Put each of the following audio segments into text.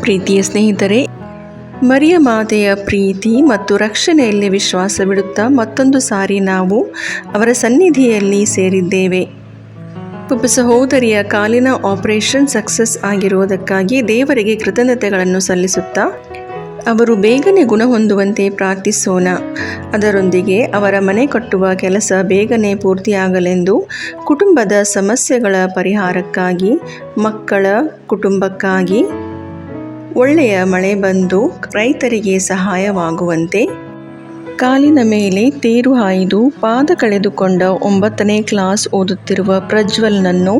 ಪ್ರೀತಿಯ ಸ್ನೇಹಿತರೆ, ಮರಿಯ ಮಾತೆಯ ಪ್ರೀತಿ ಮತ್ತು ರಕ್ಷಣೆಯಲ್ಲಿ ವಿಶ್ವಾಸವಿಡುತ್ತಾ ಮತ್ತೊಂದು ಸಾರಿ ನಾವು ಅವರ ಸನ್ನಿಧಿಯಲ್ಲಿ ಸೇರಿದ್ದೇವೆ. ಒಬ್ಬ ಸಹೋದರಿಯ ಕಾಲಿನ ಆಪರೇಷನ್ ಸಕ್ಸಸ್ ಆಗಿರುವುದಕ್ಕಾಗಿ ದೇವರಿಗೆ ಕೃತಜ್ಞತೆಗಳನ್ನು ಸಲ್ಲಿಸುತ್ತಾ ಅವರು ಬೇಗನೆ ಗುಣ ಹೊಂದುವಂತೆ ಪ್ರಾರ್ಥಿಸೋಣ. ಅದರೊಂದಿಗೆ ಅವರ ಮನೆ ಕಟ್ಟುವ ಕೆಲಸ ಬೇಗನೆ ಪೂರ್ತಿಯಾಗಲೆಂದು, ಕುಟುಂಬದ ಸಮಸ್ಯೆಗಳ ಪರಿಹಾರಕ್ಕಾಗಿ, ಮಕ್ಕಳ ಕುಟುಂಬಕ್ಕಾಗಿ ಒಳ್ಳೆಯ ಮಳೆ ಬಂದು ರೈತರಿಗೆ ಸಹಾಯವಾಗುವಂತೆ, ಕಾಲಿನ ಮೇಲೆ ತೇರು ಹಾಯ್ದು ಪಾದ ಕಳೆದುಕೊಂಡ 9ನೇ ಕ್ಲಾಸ್ ಓದುತ್ತಿರುವ ಪ್ರಜ್ವಲ್ನನ್ನು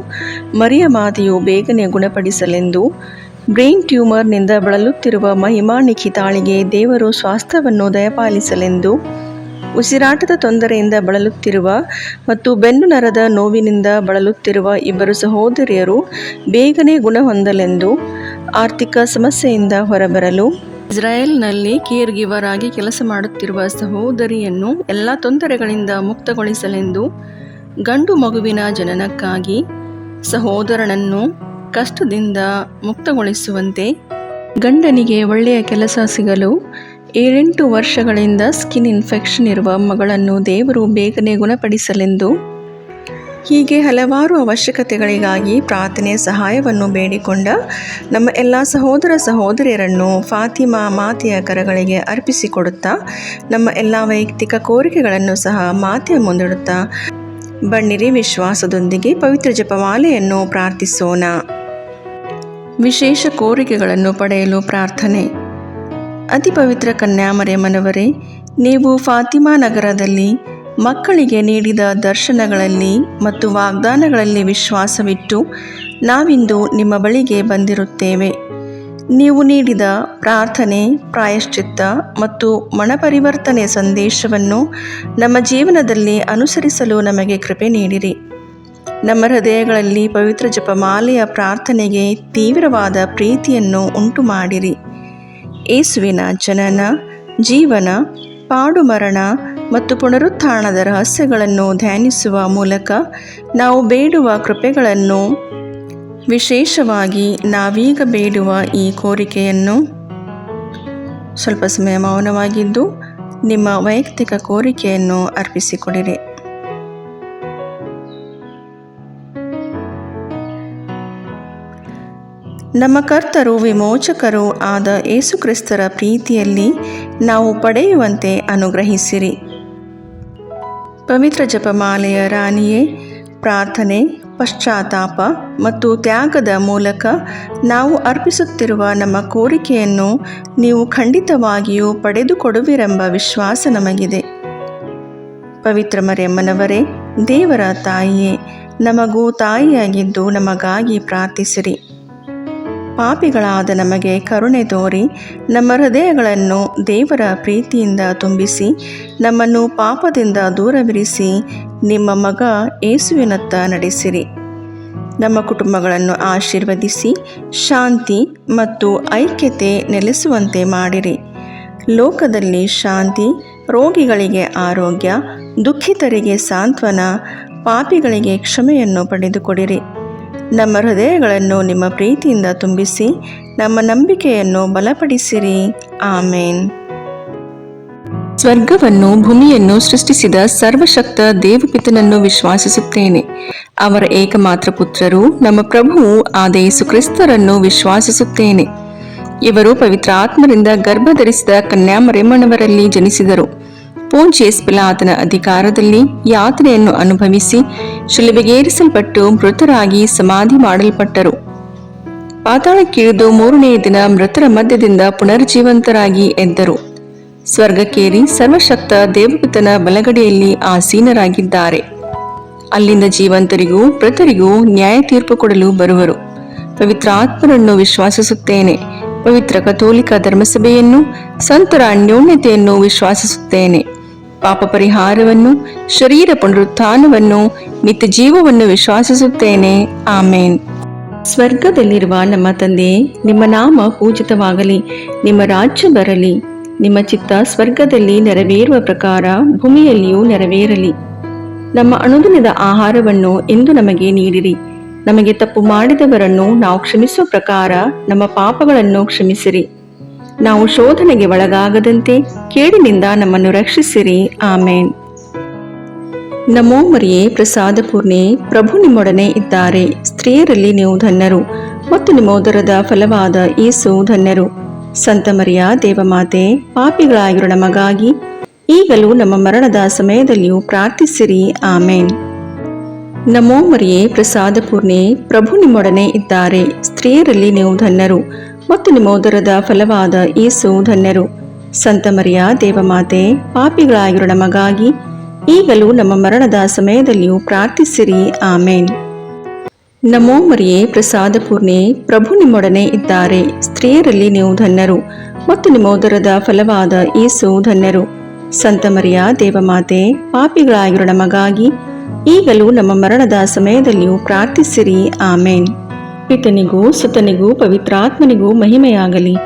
ಮರಿಯ ಮಾತೆಯು ಬೇಗನೆ ಗುಣಪಡಿಸಲೆಂದು, ಬ್ರೈನ್ ಟ್ಯೂಮರ್ನಿಂದ ಬಳಲುತ್ತಿರುವ ಮಹಿಮಾ ನಿಖಿತಾಳಿಗೆ ದೇವರು ಸ್ವಾಸ್ಥ್ಯವನ್ನು ದಯಪಾಲಿಸಲೆಂದು, ಉಸಿರಾಟದ ತೊಂದರೆಯಿಂದ ಬಳಲುತ್ತಿರುವ ಮತ್ತು ಬೆನ್ನು ನರದ ನೋವಿನಿಂದ ಬಳಲುತ್ತಿರುವ ಇಬ್ಬರು ಸಹೋದರಿಯರು ಬೇಗನೆ ಗುಣ ಹೊಂದಲೆಂದು, ಆರ್ಥಿಕ ಸಮಸ್ಯೆಯಿಂದ ಹೊರಬರಲು, ಇಸ್ರಾಯೇಲ್ನಲ್ಲಿ ಕೇರ್ ಗಿವರ್ ಆಗಿ ಕೆಲಸ ಮಾಡುತ್ತಿರುವ ಸಹೋದರಿಯನ್ನು ಎಲ್ಲ ತೊಂದರೆಗಳಿಂದ ಮುಕ್ತಗೊಳಿಸಲೆಂದು, ಗಂಡು ಮಗುವಿನ ಜನನಕ್ಕಾಗಿ ಸಹೋದರನನ್ನು ಕಷ್ಟದಿಂದ ಮುಕ್ತಗೊಳಿಸುವಂತೆ, ಗಂಡನಿಗೆ ಒಳ್ಳೆಯ ಕೆಲಸ ಸಿಗಲು, 7-8 ವರ್ಷಗಳಿಂದ ಸ್ಕಿನ್ ಇನ್ಫೆಕ್ಷನ್ ಇರುವ ಮಗಳನ್ನು ದೇವರು ಬೇಗನೆ ಗುಣಪಡಿಸಲೆಂದು, ಹೀಗೆ ಹಲವಾರು ಅವಶ್ಯಕತೆಗಳಿಗಾಗಿ ಪ್ರಾರ್ಥನೆ ಸಹಾಯವನ್ನು ಬೇಡಿಕೊಂಡ ನಮ್ಮ ಎಲ್ಲ ಸಹೋದರ ಸಹೋದರಿಯರನ್ನು ಫಾತಿಮಾ ಮಾತೆಯ ಕರಗಳಿಗೆ ಅರ್ಪಿಸಿಕೊಡುತ್ತಾ, ನಮ್ಮ ಎಲ್ಲ ವೈಯಕ್ತಿಕ ಕೋರಿಕೆಗಳನ್ನು ಸಹ ಮಾತೆಯ ಮುಂದಿಡುತ್ತಾ ಬನ್ನಿರಿ ವಿಶ್ವಾಸದೊಂದಿಗೆ ಪವಿತ್ರ ಜಪಮಾಲೆಯನ್ನು ಪ್ರಾರ್ಥಿಸೋಣ. ವಿಶೇಷ ಕೋರಿಕೆಗಳನ್ನು ಪಡೆಯಲು ಪ್ರಾರ್ಥನೆ. ಅತಿ ಪವಿತ್ರ ಕನ್ಯಾಮರಿಯಮ್ಮನವರೇ, ನೀವು ಫಾತಿಮಾ ನಗರದಲ್ಲಿ ಮಕ್ಕಳಿಗೆ ನೀಡಿದ ದರ್ಶನಗಳಲ್ಲಿ ಮತ್ತು ವಾಗ್ದಾನಗಳಲ್ಲಿ ವಿಶ್ವಾಸವಿಟ್ಟು ನಾವಿಂದು ನಿಮ್ಮ ಬಳಿಗೆ ಬಂದಿರುತ್ತೇವೆ. ನೀವು ನೀಡಿದ ಪ್ರಾರ್ಥನೆ, ಪ್ರಾಯಶ್ಚಿತ್ತ ಮತ್ತು ಮನಪರಿವರ್ತನೆ ಸಂದೇಶವನ್ನು ನಮ್ಮ ಜೀವನದಲ್ಲಿ ಅನುಸರಿಸಲು ನಮಗೆ ಕೃಪೆ ನೀಡಿರಿ. ನಮ್ಮ ಹೃದಯಗಳಲ್ಲಿ ಪವಿತ್ರ ಜಪಮಾಲೆಯ ಪ್ರಾರ್ಥನೆಗೆ ತೀವ್ರವಾದ ಪ್ರೀತಿಯನ್ನು ಉಂಟು ಮಾಡಿರಿ. ಯೇಸುವಿನ ಜನನ, ಜೀವನ, ಪಾಡುಮರಣ ಮತ್ತು ಪುನರುತ್ಥಾನದ ರಹಸ್ಯಗಳನ್ನು ಧ್ಯಾನಿಸುವ ಮೂಲಕ ನಾವು ಬೇಡುವ ಕೃಪೆಗಳನ್ನು, ವಿಶೇಷವಾಗಿ ನಾವೀಗ ಬೇಡುವ ಈ ಕೋರಿಕೆಯನ್ನು, ಸ್ವಲ್ಪ ಸಮಯ ಮೌನವಾಗಿದ್ದು ನಿಮ್ಮ ವೈಯಕ್ತಿಕ ಕೋರಿಕೆಯನ್ನು ಅರ್ಪಿಸಿಕೊಡಿರಿ. ನಮ್ಮ ಕರ್ತರು ವಿಮೋಚಕರೂ ಆದ ಯೇಸುಕ್ರಿಸ್ತರ ಪ್ರೀತಿಯಲ್ಲಿ ನಾವು ಪಡೆಯುವಂತೆ ಅನುಗ್ರಹಿಸಿರಿ. ಪವಿತ್ರ ಜಪಮಾಲೆಯ ರಾಣಿಯೇ, ಪ್ರಾರ್ಥನೆ, ಪಶ್ಚಾತ್ತಾಪ ಮತ್ತು ತ್ಯಾಗದ ಮೂಲಕ ನಾವು ಅರ್ಪಿಸುತ್ತಿರುವ ನಮ್ಮ ಕೋರಿಕೆಯನ್ನು ನೀವು ಖಂಡಿತವಾಗಿಯೂ ಪಡೆದುಕೊಡುವಿರೆಂಬ ವಿಶ್ವಾಸ ನಮಗಿದೆ. ಪವಿತ್ರ ಮರಿಯಮ್ಮನವರೇ, ದೇವರ ತಾಯಿಯೇ, ನಮಗೂ ತಾಯಿಯಾಗಿದ್ದು ನಮಗಾಗಿ ಪ್ರಾರ್ಥಿಸಿರಿ. ಪಾಪಿಗಳಾದ ನಮಗೆ ಕರುಣೆ ತೋರಿ ನಮ್ಮ ಹೃದಯಗಳನ್ನು ದೇವರ ಪ್ರೀತಿಯಿಂದ ತುಂಬಿಸಿ ನಮ್ಮನ್ನು ಪಾಪದಿಂದ ದೂರವಿರಿಸಿ ನಿಮ್ಮ ಮಗ ಯೇಸುವಿನತ್ತ ನಡೆಸಿರಿ. ನಮ್ಮ ಕುಟುಂಬಗಳನ್ನು ಆಶೀರ್ವದಿಸಿ ಶಾಂತಿ ಮತ್ತು ಐಕ್ಯತೆ ನೆಲೆಸುವಂತೆ ಮಾಡಿರಿ. ಲೋಕದಲ್ಲಿ ಶಾಂತಿ, ರೋಗಿಗಳಿಗೆ ಆರೋಗ್ಯ, ದುಃಖಿತರಿಗೆ ಸಾಂತ್ವನ, ಪಾಪಿಗಳಿಗೆ ಕ್ಷಮೆಯನ್ನು ಪಡೆದುಕೊಡಿರಿ. ನಮ್ಮ ಹೃದಯಗಳನ್ನು ನಿಮ್ಮ ಪ್ರೀತಿಯಿಂದ ತುಂಬಿಸಿ ನಮ್ಮ ನಂಬಿಕೆಯನ್ನು ಬಲಪಡಿಸಿರಿ. ಆಮೇನ್. ಸ್ವರ್ಗವನ್ನು ಭೂಮಿಯನ್ನು ಸೃಷ್ಟಿಸಿದ ಸರ್ವಶಕ್ತ ದೇವಪಿತನನ್ನು ವಿಶ್ವಾಸಿಸುತ್ತೇನೆ. ಅವರ ಏಕಮಾತ್ರ ಪುತ್ರರು ನಮ್ಮ ಪ್ರಭುವು ಆದ ಯೇಸು ಕ್ರಿಸ್ತರನ್ನು ವಿಶ್ವಾಸಿಸುತ್ತೇನೆ. ಇವರು ಪವಿತ್ರ ಆತ್ಮರಿಂದ ಗರ್ಭಧರಿಸಿದ ಕನ್ಯಾಮರಿಯಮ್ಮನವರಲ್ಲಿ ಜನಿಸಿದರು. ಪೋಂಚಿಯಸ್ ಪಿಲಾತನ ಅಧಿಕಾರದಲ್ಲಿ ಯಾತನೆಯನ್ನು ಅನುಭವಿಸಿ ಶಿಲುಬೆಗೇರಿಸಲ್ಪಟ್ಟು ಮೃತರಾಗಿ ಸಮಾಧಿ ಮಾಡಲ್ಪಟ್ಟರು. ಪಾತಾಳಕ್ಕಿಳಿದು 3ನೇ ದಿನ ಮೃತರ ಮಧ್ಯದಿಂದ ಪುನರ್ಜೀವಂತರಾಗಿ ಎದ್ದರು. ಸ್ವರ್ಗಕ್ಕೇರಿ ಸರ್ವಶಕ್ತ ದೇವಪಿತನ ಬಲಗಡೆಯಲ್ಲಿ ಆಸೀನರಾಗಿದ್ದಾರೆ. ಅಲ್ಲಿಂದ ಜೀವಂತರಿಗೂ ಮೃತರಿಗೂ ನ್ಯಾಯ ತೀರ್ಪು ಕೊಡಲು ಬರುವರು. ಪವಿತ್ರ ಆತ್ಮರನ್ನು ವಿಶ್ವಾಸಿಸುತ್ತೇನೆ. ಪವಿತ್ರ ಕಥೋಲಿಕ ಧರ್ಮಸಭೆಯನ್ನು, ಸಂತರ ಅನ್ಯೋನ್ಯತೆಯನ್ನು ವಿಶ್ವಾಸಿಸುತ್ತೇನೆ. ಪಾಪ ಪರಿಹಾರವನ್ನು, ಶರೀರ ಪುನರುತ್ಥಾನವನ್ನು, ನಿತ್ಯ ಜೀವವನ್ನು ವಿಶ್ವಾಸಿಸುತ್ತೇನೆ. ಆಮೇನ್. ಸ್ವರ್ಗದಲ್ಲಿರುವ ನಮ್ಮ ತಂದೆಯೇ, ನಿಮ್ಮ ನಾಮ ಪೂಜಿತವಾಗಲಿ. ನಿಮ್ಮ ರಾಜ್ಯ ಬರಲಿ. ನಿಮ್ಮ ಚಿತ್ತ ಸ್ವರ್ಗದಲ್ಲಿ ನೆರವೇರುವ ಪ್ರಕಾರ ಭೂಮಿಯಲ್ಲಿಯೂ ನೆರವೇರಲಿ. ನಮ್ಮ ಅನುದಿನದ ಆಹಾರವನ್ನು ಇಂದು ನಮಗೆ ನೀಡಿರಿ. ನಮಗೆ ತಪ್ಪು ಮಾಡಿದವರನ್ನು ನಾವು ಕ್ಷಮಿಸುವ ಪ್ರಕಾರ ನಮ್ಮ ಪಾಪಗಳನ್ನು ಕ್ಷಮಿಸಿರಿ. ನಾವು ಶೋಧನೆಗೆ ಒಳಗಾಗದಂತೆ ಕೇಡಿನಿಂದ ನಮ್ಮನ್ನು ರಕ್ಷಿಸಿರಿ. ಆಮೇನ್. ನಮೋ ಮರಿಯೇ, ಪ್ರಸಾದ ಪೂರ್ಣೆ, ಪ್ರಭು ನಿಮ್ಮೊಡನೆ ಇದ್ದಾರೆ. ಸ್ತ್ರೀಯರಲ್ಲಿ ನೀವು ಧನ್ಯರು ಮತ್ತು ನಿಮ್ಮ ಉದರದ ಫಲವಾದ ಯೇಸು ಧನ್ಯರು. ಸಂತ ಮರಿಯ ದೇವಮಾತೆ, ಪಾಪಿಗಳಾಗಿರೋ ನಮಗಾಗಿ ಈಗಲೂ ನಮ್ಮ ಮರಣದ ಸಮಯದಲ್ಲಿಯೂ ಪ್ರಾರ್ಥಿಸಿರಿ. ಆಮೇನ್. ನಮೋ ಮರಿಯೇ, ಪ್ರಸಾದ ಪೂರ್ಣೆ, ಪ್ರಭು ನಿಮ್ಮೊಡನೆ ಇದ್ದಾರೆ. ಸ್ತ್ರೀಯರಲ್ಲಿ ನೀವು ಧನ್ಯರು ಮತ್ತು ನಿಮ್ಮ ಉದರದ ಫಲವಾದ ಯೇಸು ಧನ್ಯರು. ಸಂತ ಮರಿಯ ದೇವಮಾತೆ, ಪಾಪಿಗಳಾಗಿರೋ ನಮಗಾಗಿ ಈಗಲೂ ನಮ್ಮ ಮರಣದ ಸಮಯದಲ್ಲಿಯೂ ಪ್ರಾರ್ಥಿಸಿರಿ. ಆಮೇನ್. ನಮೋ ಮರಿಯೇ, ಪ್ರಸಾದ ಪೂರ್ಣೆ, ಪ್ರಭು ನಿಮ್ಮೊಡನೆ ಇದ್ದಾರೆ. ಸ್ತ್ರೀಯರಲ್ಲಿ ನೀವು ಧನ್ಯರು ಮತ್ತು ನಿಮ್ಮ ಉದರದ ಫಲವಾದ ಯೇಸು ಧನ್ಯರು. ಸಂತ ಮರಿಯ ದೇವಮಾತೆ, ಪಾಪಿಗಳಾಗಿರೋ ನಮಗಾಗಿ ಈಗಲೂ ನಮ್ಮ ಮರಣದ ಸಮಯದಲ್ಲಿಯೂ ಪ್ರಾರ್ಥಿಸಿರಿ. ಆಮೇನ್. ಪಿತನಿಗೂ ಸುತನಿಗೂ ಪವಿತ್ರಾತ್ಮನಿಗೂ ಮಹಿಮೆಯಾಗಲಿ,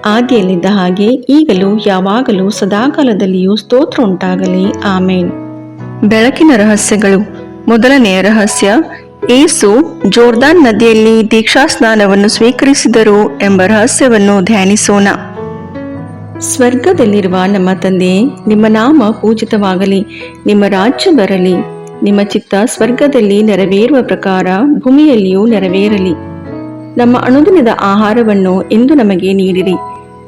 ಆದಿಯಲ್ಲಿದ್ದ ಹಾಗೆ ಈಗಲೂ ಯಾವಾಗಲೂ ಸದಾಕಾಲದಲ್ಲಿಯೂ ಸ್ತೋತ್ರ ಉಂಟಾಗಲಿ. ಆಮೇನ್. ಬೆಳಕಿನ ರಹಸ್ಯಗಳು. ಮೊದಲನೆಯ ರಹಸ್ಯ, ಯೇಸು ಜೋರ್ದಾನ್ ನದಿಯಲ್ಲಿ ದೀಕ್ಷಾಸ್ನಾನವನ್ನು ಸ್ವೀಕರಿಸಿದರು ಎಂಬ ರಹಸ್ಯವನ್ನು ಧ್ಯಾನಿಸೋಣ. ಸ್ವರ್ಗದಲ್ಲಿರುವ ನಮ್ಮ ತಂದೆಯೇ, ನಿಮ್ಮ ನಾಮ ಪೂಜಿತವಾಗಲಿ, ನಿಮ್ಮ ರಾಜ್ಯ ಬರಲಿ, ನಿಮ್ಮ ಚಿತ್ತ ಸ್ವರ್ಗದಲ್ಲಿ ನೆರವೇರುವ ಪ್ರಕಾರ ಭೂಮಿಯಲ್ಲಿಯೂ ನೆರವೇರಲಿ. ನಮ್ಮ ಅನುದಿನದ ಆಹಾರವನ್ನು ಇಂದು ನಮಗೆ ನೀಡಿರಿ.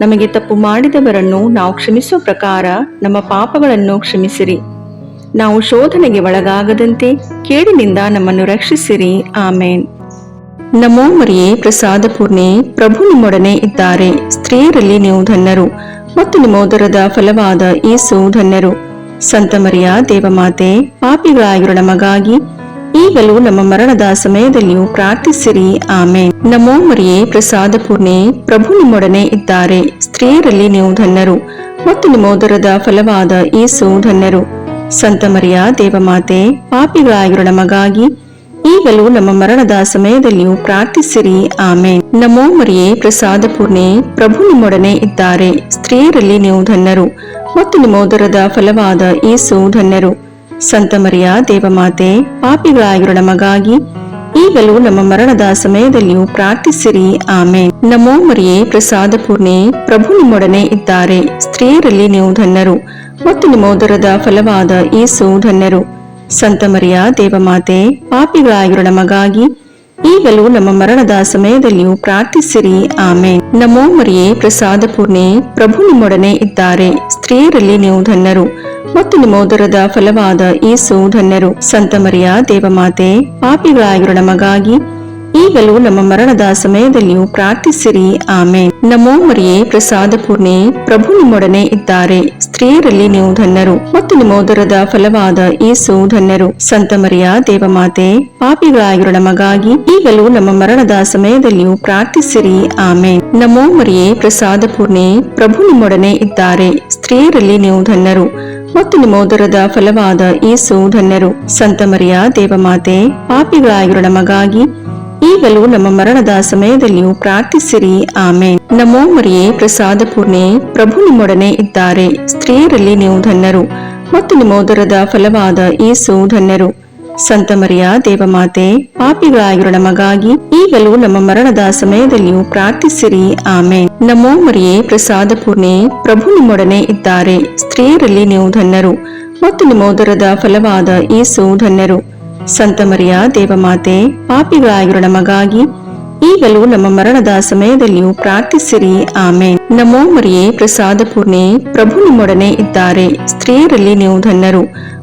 ನಮಗೆ ತಪ್ಪು ಮಾಡಿದವರನ್ನು ನಾವು ಕ್ಷಮಿಸುವ ಪ್ರಕಾರ ನಮ್ಮ ಪಾಪಗಳನ್ನು ಕ್ಷಮಿಸಿರಿ. ನಾವು ಶೋಧನೆಗೆ ಒಳಗಾಗದಂತೆ ಕೇಡಿನಿಂದ ನಮ್ಮನ್ನು ರಕ್ಷಿಸಿರಿ. ಆಮೇನ್. ನಮೋ ಮರಿಯೇ, ಪ್ರಸಾದ ಪೂರ್ಣೆ, ಪ್ರಭು ನಿಮ್ಮೊಡನೆ ಇದ್ದಾರೆ. ಸ್ತ್ರೀಯರಲ್ಲಿ ನೀವು ಧನ್ಯರು ಮತ್ತು ನಿಮ್ಮ ಉದರದ ಫಲವಾದ ಯೇಸು ಧನ್ಯರು. ಸಂತ ಮರಿಯ ದೇವಮಾತೆ, ಪಾಪಿಗಳಾಗಿರೋ ನಮಗಾಗಿ ಈಗಲೂ ನಮ್ಮ ಮರಣದ ಸಮಯದಲ್ಲಿಯೂ ಪ್ರಾರ್ಥಿಸಿರಿ. ಆಮೇನ್. ನಮೋ ಮರಿಯೇ, ಪ್ರಸಾದ ಪೂರ್ಣೆ, ಪ್ರಭು ನಿಮ್ಮೊಡನೆ ಇದ್ದಾರೆ. ಸ್ತ್ರೀಯರಲ್ಲಿ ನೀವು ಧನ್ಯರು ಮತ್ತು ನಿಮ್ಮ ಉದರದ ಫಲವಾದ ಯೇಸು ಧನ್ಯರು. ಸಂತ ಮರಿಯ ದೇವಮಾತೆ, ಪಾಪಿಗಳಾಗಿರೋ ನಮಗಾಗಿ ಈಗಲೂ ನಮ್ಮ ಮರಣದ ಸಮಯದಲ್ಲಿಯೂ ಪ್ರಾರ್ಥಿಸಿರಿ. ಆಮೇನ್. ನಮೋ ಮರಿಯೇ, ಪ್ರಸಾದ ಪೂರ್ಣೆ, ಪ್ರಭು ನಿಮ್ಮೊಡನೆ ಇದ್ದಾರೆ. ಸ್ತ್ರೀಯರಲ್ಲಿ ನೀವು ಧನ್ಯರು ಮತ್ತು ನಿಮ್ಮ ಉದರದ ಫಲವಾದ ಯೇಸು ಧನ್ಯರು. ಸಂತ ಮರಿಯ ದೇವಮಾತೆ, ಪಾಪಿಗಳಾಗಿರೋ ನಮಗಾಗಿ ಈಗಲೂ ನಮ್ಮ ಮರಣದ ಸಮಯದಲ್ಲಿಯೂ ಪ್ರಾರ್ಥಿಸಿರಿ. ಆಮೇನ್. ನಮೋ ಮರಿಯೇ, ಪ್ರಸಾದ ಪೂರ್ಣೆ, ಪ್ರಭು ನಿಮ್ಮೊಡನೆ ಇದ್ದಾರೆ. ಸ್ತ್ರೀಯರಲ್ಲಿ ನೀವು ಧನ್ಯರು ಮತ್ತು ನಿಮ್ಮ ಉದರದ ಫಲವಾದ ಯೇಸು ಧನ್ಯರು. ಸಂತ ಮರಿಯ ದೇವಮಾತೆ, ಪಾಪಿಗಳಾಗಿರೋ ನಮಗಾಗಿ ಈಗಲೂ ನಮ್ಮ ಮರಣದ ಸಮಯದಲ್ಲಿಯೂ ಪ್ರಾರ್ಥಿಸಿರಿ. ಆಮೇನ್. ನಮೋ ಮರಿಯೇ, ಪ್ರಸಾದ ಪೂರ್ಣೆ, ಪ್ರಭು ನಿಮ್ಮೊಡನೆ ಇದ್ದಾರೆ. ಸ್ತ್ರೀಯರಲ್ಲಿ ನೀವು ಧನ್ಯರು ಮತ್ತು ನಿಮ್ಮ ಉದರದ ಫಲವಾದ ಯೇಸು ಧನ್ಯರು. ಸಂತ ಮರಿಯ ದೇವಮಾತೆ, ಪಾಪಿಗಳಾಗಿರೋ ನಮಗಾಗಿ ಈಗಲೂ ನಮ್ಮ ಮರಣದ ಸಮಯದಲ್ಲಿಯೂ ಪ್ರಾರ್ಥಿಸಿರಿ. ಆಮೇನ್. ನಮೋ ಮರಿಯೇ, ಪ್ರಸಾದ ಪೂರ್ಣೆ, ಪ್ರಭು ನಿಮ್ಮೊಡನೆ ಇದ್ದಾರೆ. ಸ್ತ್ರೀಯರಲ್ಲಿ ನೀವು ಧನ್ಯರು ಮತ್ತು ನಿಮ್ಮ ಉದರದ ಫಲವಾದ ಯೇಸು ಧನ್ಯರು. ಸಂತ ಮರಿಯ ದೇವಮಾತೆ, ಪಾಪಿಗಳಾಗಿರೋ ನಮಗಾಗಿ ಈಗಲೂ ನಮ್ಮ ಮರಣದ ಸಮಯದಲ್ಲಿಯೂ ಪ್ರಾರ್ಥಿಸಿರಿ. ಆಮೇನ್. ನಮೋ ಮರಿಯೇ, ಪ್ರಸಾದ ಪೂರ್ಣೆ, ಪ್ರಭು ನಿಮ್ಮೊಡನೆ ಇದ್ದಾರೆ. ಸ್ತ್ರೀಯರಲ್ಲಿ ನೀವು ಧನ್ಯರು ಮತ್ತು ನಿಮ್ಮ ಉದರದ ಫಲವಾದ ಯೇಸು ಧನ್ಯರು. ಸಂತ ಮರಿಯ ದೇವಮಾತೆ, ಪಾಪಿಗಳಾಗಿರೋ ನಮಗಾಗಿ ಈಗಲೂ ನಮ್ಮ ಮರಣದ ಸಮಯದಲ್ಲಿಯೂ ಪ್ರಾರ್ಥಿಸಿರಿ. ಆಮೇನ್. ನಮೋ ಮರಿಯೇ, ಪ್ರಸಾದ ಪೂರ್ಣೆ, ಪ್ರಭು ನಿಮ್ಮೊಡನೆ ಇದ್ದಾರೆ. ಸ್ತ್ರೀಯರಲ್ಲಿ ನೀವು ಧನ್ಯರು ಮತ್ತು ನಿಮ್ಮ ಉದರದ ಫಲವಾದ ಯೇಸು ಧನ್ಯರು. ಸಂತ ಮರಿಯ ದೇವಮಾತೆ, ಪಾಪಿಗಳಾಗಿರೋ ನಮಗಾಗಿ ಈಗಲೂ ನಮ್ಮ ಮರಣದ ಸಮಯದಲ್ಲಿಯೂ ಪ್ರಾರ್ಥಿಸಿರಿ. ಆಮೇನ್. ನಮೋ ಮರಿಯೇ, ಪ್ರಸಾದ ಪೂರ್ಣೆ, ಪ್ರಭು ನಿಮ್ಮೊಡನೆ ಇದ್ದಾರೆ. ಸ್ತ್ರೀಯರಲ್ಲಿ ನೀವು ಧನ್ಯರು ಮತ್ತು ನಿಮ್ಮ ಉದರದ ಫಲವಾದ ಯೇಸು ಧನ್ಯರು. ಸಂತ ಮರಿಯ ದೇವಮಾತೆ, ಪಾಪಿಗಳಾಗಿರೋ ನಮಗಾಗಿ ಈಗಲೂ ನಮ್ಮ ಮರಣದ ಸಮಯದಲ್ಲಿಯೂ ಪ್ರಾರ್ಥಿಸಿರಿ. ಆಮೇನ್. ನಮೋ ಮರಿಯೇ, ಪ್ರಸಾದ ಪೂರ್ಣೆ, ಪ್ರಭು ನಿಮ್ಮೊಡನೆ ಇದ್ದಾರೆ. ಸ್ತ್ರೀಯರಲ್ಲಿ ನೀವು ಧನ್ಯರು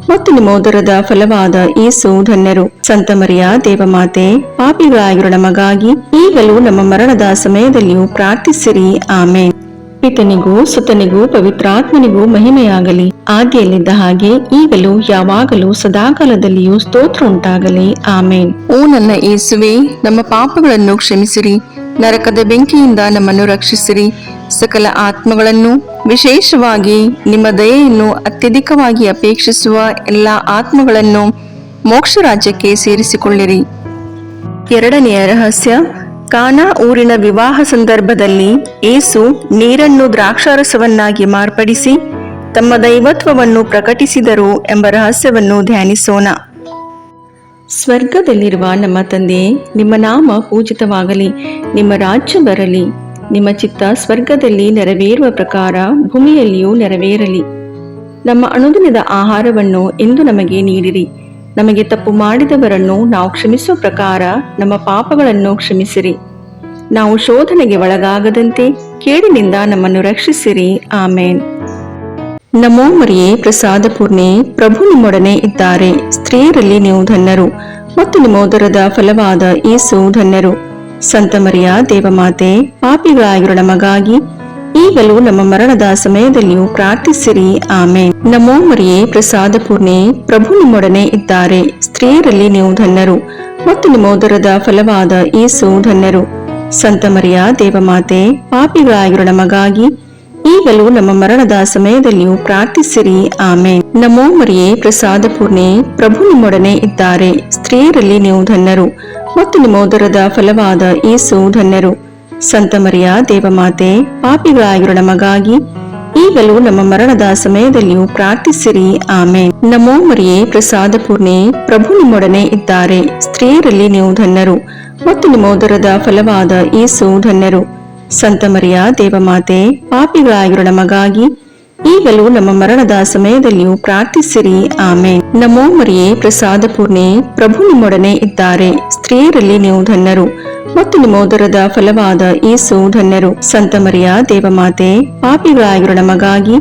ಮತ್ತು ನಿಮ್ಮ ಉದರದ ಫಲವಾದ ಯೇಸು ಧನ್ಯರು. ಸಂತ ಮರಿಯ ದೇವಮಾತೆ, ಪಾಪಿಗಳಾಗಿರೋ ನಮಗಾಗಿ ಈಗಲೂ ನಮ್ಮ ಮರಣದ ಸಮಯದಲ್ಲಿಯೂ ಪ್ರಾರ್ಥಿಸಿರಿ. ಆಮೇನ್. ಪಿತನಿಗೂ ಸುತನಿಗೂ ಪವಿತ್ರಾತ್ಮನಿಗೂ ಮಹಿಮೆಯಾಗಲಿ, ಆದಿಯಲ್ಲಿದ್ದ ಹಾಗೆ ಈಗಲೂ ಯಾವಾಗಲೂ ಸದಾಕಾಲದಲ್ಲಿಯೂ ಸ್ತೋತ್ರ ಉಂಟಾಗಲಿ. ಆಮೇನ್. ಓ ನನ್ನ ಯೇಸುವೆ, ನಮ್ಮ ಪಾಪಗಳನ್ನು ಕ್ಷಮಿಸಿರಿ, ನರಕದ ಬೆಂಕಿಯಿಂದ ನಮ್ಮನ್ನು ರಕ್ಷಿಸಿರಿ, ಸಕಲ ಆತ್ಮಗಳನ್ನು, ವಿಶೇಷವಾಗಿ ನಿಮ್ಮ ದಯೆಯನ್ನು ಅತ್ಯಧಿಕವಾಗಿ ಅಪೇಕ್ಷಿಸುವ ಎಲ್ಲ ಆತ್ಮಗಳನ್ನು ಮೋಕ್ಷ ರಾಜ್ಯಕ್ಕೆ ಸೇರಿಸಿಕೊಳ್ಳಿರಿ. ಎರಡನೆಯ ರಹಸ್ಯ, ಕಾನಾ ಊರಿನ ವಿವಾಹ ಸಂದರ್ಭದಲ್ಲಿ ಯೇಸು ನೀರನ್ನು ದ್ರಾಕ್ಷಾರಸವನ್ನಾಗಿ ಮಾರ್ಪಡಿಸಿ ತಮ್ಮ ದೈವತ್ವವನ್ನು ಪ್ರಕಟಿಸಿದರು ಎಂಬ ರಹಸ್ಯವನ್ನು ಧ್ಯಾನಿಸೋಣ. ಸ್ವರ್ಗದಲ್ಲಿರುವ ನಮ್ಮ ತಂದೆಯೇ, ನಿಮ್ಮ ನಾಮ ಪೂಜಿತವಾಗಲಿ, ನಿಮ್ಮ ರಾಜ್ಯ ಬರಲಿ, ನಿಮ್ಮ ಚಿತ್ತ ಸ್ವರ್ಗದಲ್ಲಿ ನೆರವೇರುವ ಪ್ರಕಾರ ಭೂಮಿಯಲ್ಲಿಯೂ ನೆರವೇರಲಿ. ನಮ್ಮ ಅನುದಿನದ ಆಹಾರವನ್ನು ಇಂದು ನಮಗೆ ನೀಡಿರಿ. ನಮಗೆ ತಪ್ಪು ಮಾಡಿದವರನ್ನು ನಾವು ಕ್ಷಮಿಸುವ ಪ್ರಕಾರ ನಮ್ಮ ಪಾಪಗಳನ್ನು ಕ್ಷಮಿಸಿರಿ. ನಾವು ಶೋಧನೆಗೆ ಒಳಗಾಗದಂತೆ ಕೇಡಿನಿಂದ ನಮ್ಮನ್ನು ರಕ್ಷಿಸಿರಿ. ಆಮೇನ್. ನಮೋ ಮರಿಯೇ, ಪ್ರಸಾದ ಪೂರ್ಣೆ, ಪ್ರಭು ನಿಮ್ಮೊಡನೆ ಇದ್ದಾರೆ. ಸ್ತ್ರೀಯರಲ್ಲಿ ನೀವು ಧನ್ಯರು ಮತ್ತು ನಿಮ್ಮ ಉದರದ ಫಲವಾದ ಯೇಸು ಧನ್ಯರು. ಸಂತ ಮರಿಯ ದೇವಮಾತೆ, ಪಾಪಿಗಳಾಗಿರೋ ನಮಗಾಗಿ ಈಗಲೂ ನಮ್ಮ ಮರಣದ ಸಮಯದಲ್ಲಿಯೂ ಪ್ರಾರ್ಥಿಸಿರಿ. ಆಮೇನ್. ನಮೋ ಮರಿಯೇ, ಪ್ರಸಾದ ಪೂರ್ಣೆ, ಪ್ರಭು ನಿಮ್ಮೊಡನೆ ಇದ್ದಾರೆ. ಸ್ತ್ರೀಯರಲ್ಲಿ ನೀವು ಧನ್ಯರು ಮತ್ತು ನಿಮ್ಮ ಉದರದ ಫಲವಾದ ಯೇಸು ಧನ್ಯರು. ಸಂತ ಮರಿಯ ದೇವಮಾತೆ, ಪಾಪಿಗಳಾಗಿರೋ ನಮಗಾಗಿ ಈಗಲೂ ನಮ್ಮ ಮರಣದ ಸಮಯದಲ್ಲಿಯೂ ಪ್ರಾರ್ಥಿಸಿರಿ. ಆಮೇನ್. ನಮೋ ಮರಿಯೇ, ಪ್ರಸಾದ ಪೂರ್ಣೆ, ಪ್ರಭು ನಿಮ್ಮೊಡನೆ ಇದ್ದಾರೆ. ಸ್ತ್ರೀಯರಲ್ಲಿ ನೀವು ಧನ್ಯರು ಮತ್ತು ನಿಮ್ಮ ಉದರದ ಫಲವಾದ ಯೇಸು ಧನ್ಯರು. ಸಂತ ಮರಿಯ ದೇವಮಾತೆ, ಪಾಪಿಗಳಾಗಿರೋ ನಮಗಾಗಿ ಈಗಲೂ ನಮ್ಮ ಮರಣದ ಸಮಯದಲ್ಲಿಯೂ ಪ್ರಾರ್ಥಿಸಿರಿ. ಆಮೇನ್. ನಮೋ ಮರಿಯೇ, ಪ್ರಸಾದ ಪೂರ್ಣೆ, ಪ್ರಭು ನಿಮ್ಮೊಡನೆ ಇದ್ದಾರೆ. ಸ್ತ್ರೀಯರಲ್ಲಿ ನೀವು ಧನ್ಯರು ಮತ್ತು ನಿಮ್ಮ ಉದರದ ಫಲವಾದ ಯೇಸು ಧನ್ಯರು. ಸಂತ ಮರಿಯ ದೇವಮಾತೆ, ಪಾಪಿಗಳಾಗಿರೋ ನಮಗಾಗಿ ಈಗಲೂ ನಮ್ಮ ಮರಣದ ಸಮಯದಲ್ಲಿಯೂ ಪ್ರಾರ್ಥಿಸಿರಿ. ಆಮೇನ್. ನಮೋ ಮರಿಯೇ, ಪ್ರಸಾದ ಪೂರ್ಣೆ, ಪ್ರಭು ನಿಮ್ಮೊಡನೆ ಇದ್ದಾರೆ. ಸ್ತ್ರೀಯರಲ್ಲಿ ನೀವು ಧನ್ಯರು ಮತ್ತು ನಿಮ್ಮ ಉದರದ ಫಲವಾದ ಯೇಸು ಧನ್ಯರು. ಸಂತ ಮರಿಯ ದೇವಮಾತೆ, ಪಾಪಿಗಳಾಗಿರೋ ನಮಗಾಗಿ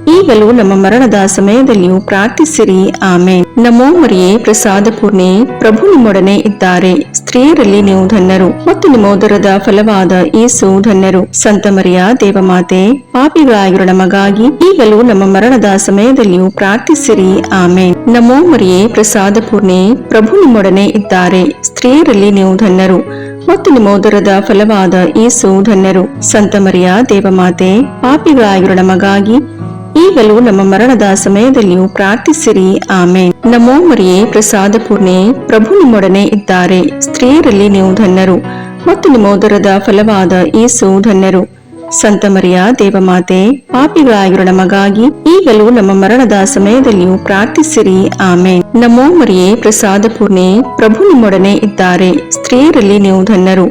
ಈಗಲೂ ನಮ್ಮ ಮರಣದ ಸಮಯದಲ್ಲಿಯೂ ಪ್ರಾರ್ಥಿಸಿರಿ. ಆಮೇನ್. ನಮೋ ಮರಿಯೇ, ಪ್ರಸಾದ ಪೂರ್ಣೆ, ಪ್ರಭು ನಿಮ್ಮೊಡನೆ ಇದ್ದಾರೆ. ಸ್ತ್ರೀಯರಲ್ಲಿ ನೀವು ಧನ್ಯರು ಮತ್ತು ನಿಮ್ಮ ಉದರದ ಫಲವಾದ ಯೇಸು ಧನ್ಯರು. ಸಂತ ಮರಿಯ ದೇವಮಾತೆ, ಪಾಪಿಗಳಾಗಿರೋ ನಮಗಾಗಿ ಈಗಲೂ ನಮ್ಮ ಮರಣದ ಸಮಯದಲ್ಲಿಯೂ ಪ್ರಾರ್ಥಿಸಿರಿ. ಆಮೇನ್. ನಮೋ ಮರಿಯೇ, ಪ್ರಸಾದ ಪೂರ್ಣೆ, ಪ್ರಭು ನಿಮ್ಮೊಡನೆ ಇದ್ದಾರೆ. ಸ್ತ್ರೀಯರಲ್ಲಿ ನೀವು ಧನ್ಯರು ಮತ್ತು ನಿಮ್ಮ ಉದರದ ಫಲವಾದ ಯೇಸು ಧನ್ಯರು. ಸಂತ ಮರಿಯ ದೇವಮಾತೆ, ಪಾಪಿಗಳಾಗಿರೋ ನಮಗಾಗಿ ಈಗಲೂ ನಮ್ಮ ಮರಣದ ಸಮಯದಲ್ಲಿಯೂ ಪ್ರಾರ್ಥಿಸಿರಿ. ಆಮೇನ್. ನಮೋ ಮರಿಯೇ, ಪ್ರಸಾದ ಪೂರ್ಣೆ, ಪ್ರಭು ನಿಮ್ಮೊಡನೆ ಇದ್ದಾರೆ. ಸ್ತ್ರೀಯರಲ್ಲಿ ನೀವು ಧನ್ಯರು ಮತ್ತು ನಿಮ್ಮ ಉದರದ ಫಲವಾದ ಯೇಸು ಧನ್ಯರು. ಸಂತ ಮರಿಯ ದೇವಮಾತೆ, ಪಾಪಿಗಳಾಗಿರೋ ನಮಗಾಗಿ ಈಗಲೂ ನಮ್ಮ ಮರಣದ ಸಮಯದಲ್ಲಿಯೂ ಪ್ರಾರ್ಥಿಸಿರಿ. ಆಮೇನ್. ನಮೋ ಮರಿಯೇ, ಪ್ರಸಾದ ಪೂರ್ಣೆ, ಪ್ರಭು ನಿಮ್ಮೊಡನೆ ಇದ್ದಾರೆ. ಸ್ತ್ರೀಯರಲ್ಲಿ ನೀವು ಧನ್ಯರು